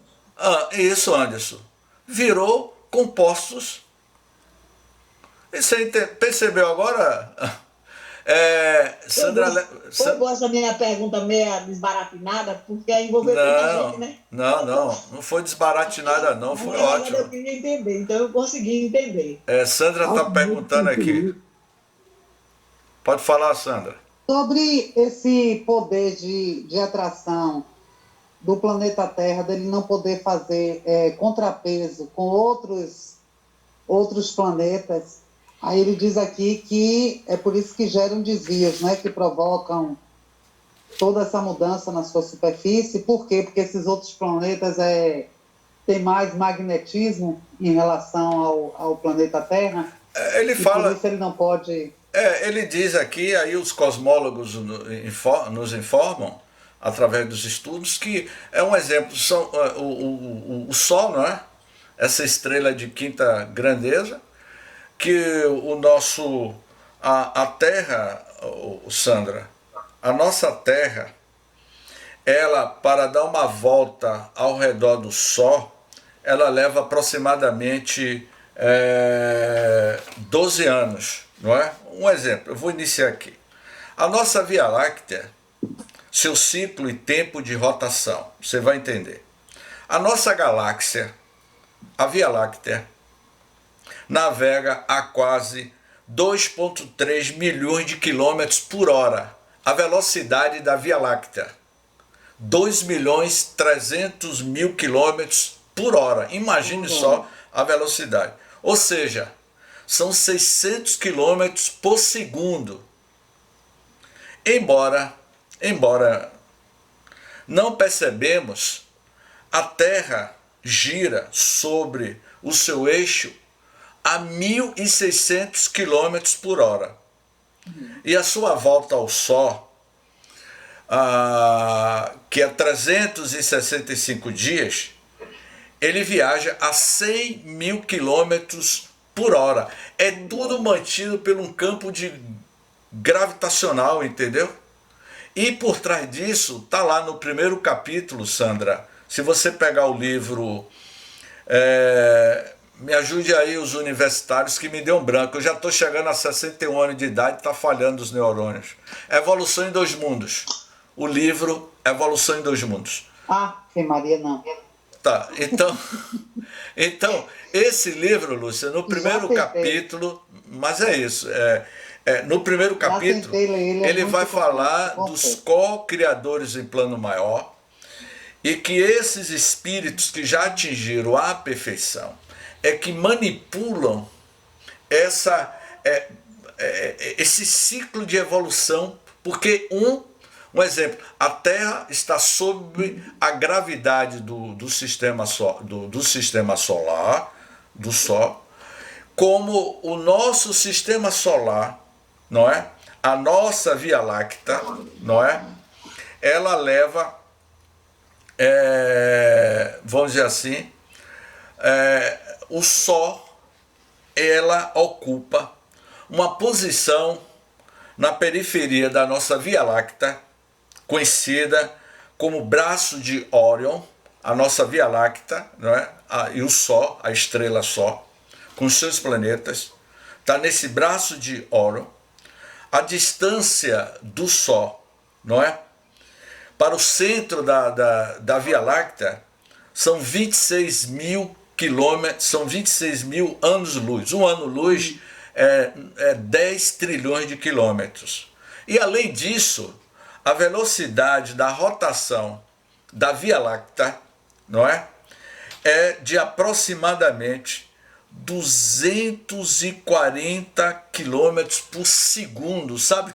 Isso, Anderson. Virou compostos. E você percebeu agora? Sandra... Foi boa essa minha pergunta meia desbaratinada, porque aí envolveu muita gente, né? Não foi desbaratinada não, foi ótimo. Eu queria entender, então eu consegui entender. Sandra está perguntando aqui. Pode falar, Sandra. Sobre esse poder de atração do planeta Terra, dele não poder fazer contrapeso com outros planetas, aí ele diz aqui que é por isso que geram desvios, né, que provocam toda essa mudança na sua superfície. Por quê? Porque esses outros planetas têm mais magnetismo em relação ao planeta Terra. Ele fala... Por isso ele não pode... ele diz aqui, aí os cosmólogos nos informam, através dos estudos, que é um exemplo, o Sol, não é? Essa estrela de quinta grandeza, que a Terra, Sandra, a nossa Terra, ela, para dar uma volta ao redor do Sol, ela leva aproximadamente 12 anos, não é? Um exemplo, eu vou iniciar aqui. A nossa Via Láctea, seu ciclo e tempo de rotação, você vai entender. A nossa galáxia, a Via Láctea, navega a quase 2,3 milhões de quilômetros por hora. A velocidade da Via Láctea, 2.300.000 quilômetros por hora. Imagine só a velocidade. Ou seja, são 600 quilômetros por segundo. Embora não percebemos, a Terra gira sobre o seu eixo a 1.600 quilômetros por hora. E a sua volta ao Sol, que é 365 dias, ele viaja a 100.000 quilômetros por hora. É tudo mantido por um campo gravitacional, entendeu? E por trás disso, está lá no primeiro capítulo, Sandra. Se você pegar o livro... me ajude aí os universitários que me deu um branco. Eu já estou chegando a 61 anos de idade e está falhando os neurônios. Evolução em Dois Mundos. O livro Evolução em Dois Mundos. Sim, Maria, não. Tá, então esse livro, Lúcia, no primeiro capítulo, mas é isso, no primeiro capítulo, ele vai falar dos co-criadores em plano maior e que esses espíritos que já atingiram a perfeição é que manipulam esse ciclo de evolução, porque um exemplo, a Terra está sob a gravidade do sistema solar, do Sol, como o nosso sistema solar, não é? A nossa Via Láctea, não é? Ela leva, vamos dizer assim, o Sol, ela ocupa uma posição na periferia da nossa Via Láctea, conhecida como braço de Órion, a nossa Via Láctea, não é? E o Sol, a estrela Sol, com seus planetas, está nesse braço de Órion. A distância do Sol, não é? Para o centro da Via Láctea são 26.000 quilômetros, são 26.000 anos-luz. Um ano-luz é 10 trilhões de quilômetros. E além disso, a velocidade da rotação da Via Láctea, não é? É de aproximadamente 240 quilômetros por segundo. Sabe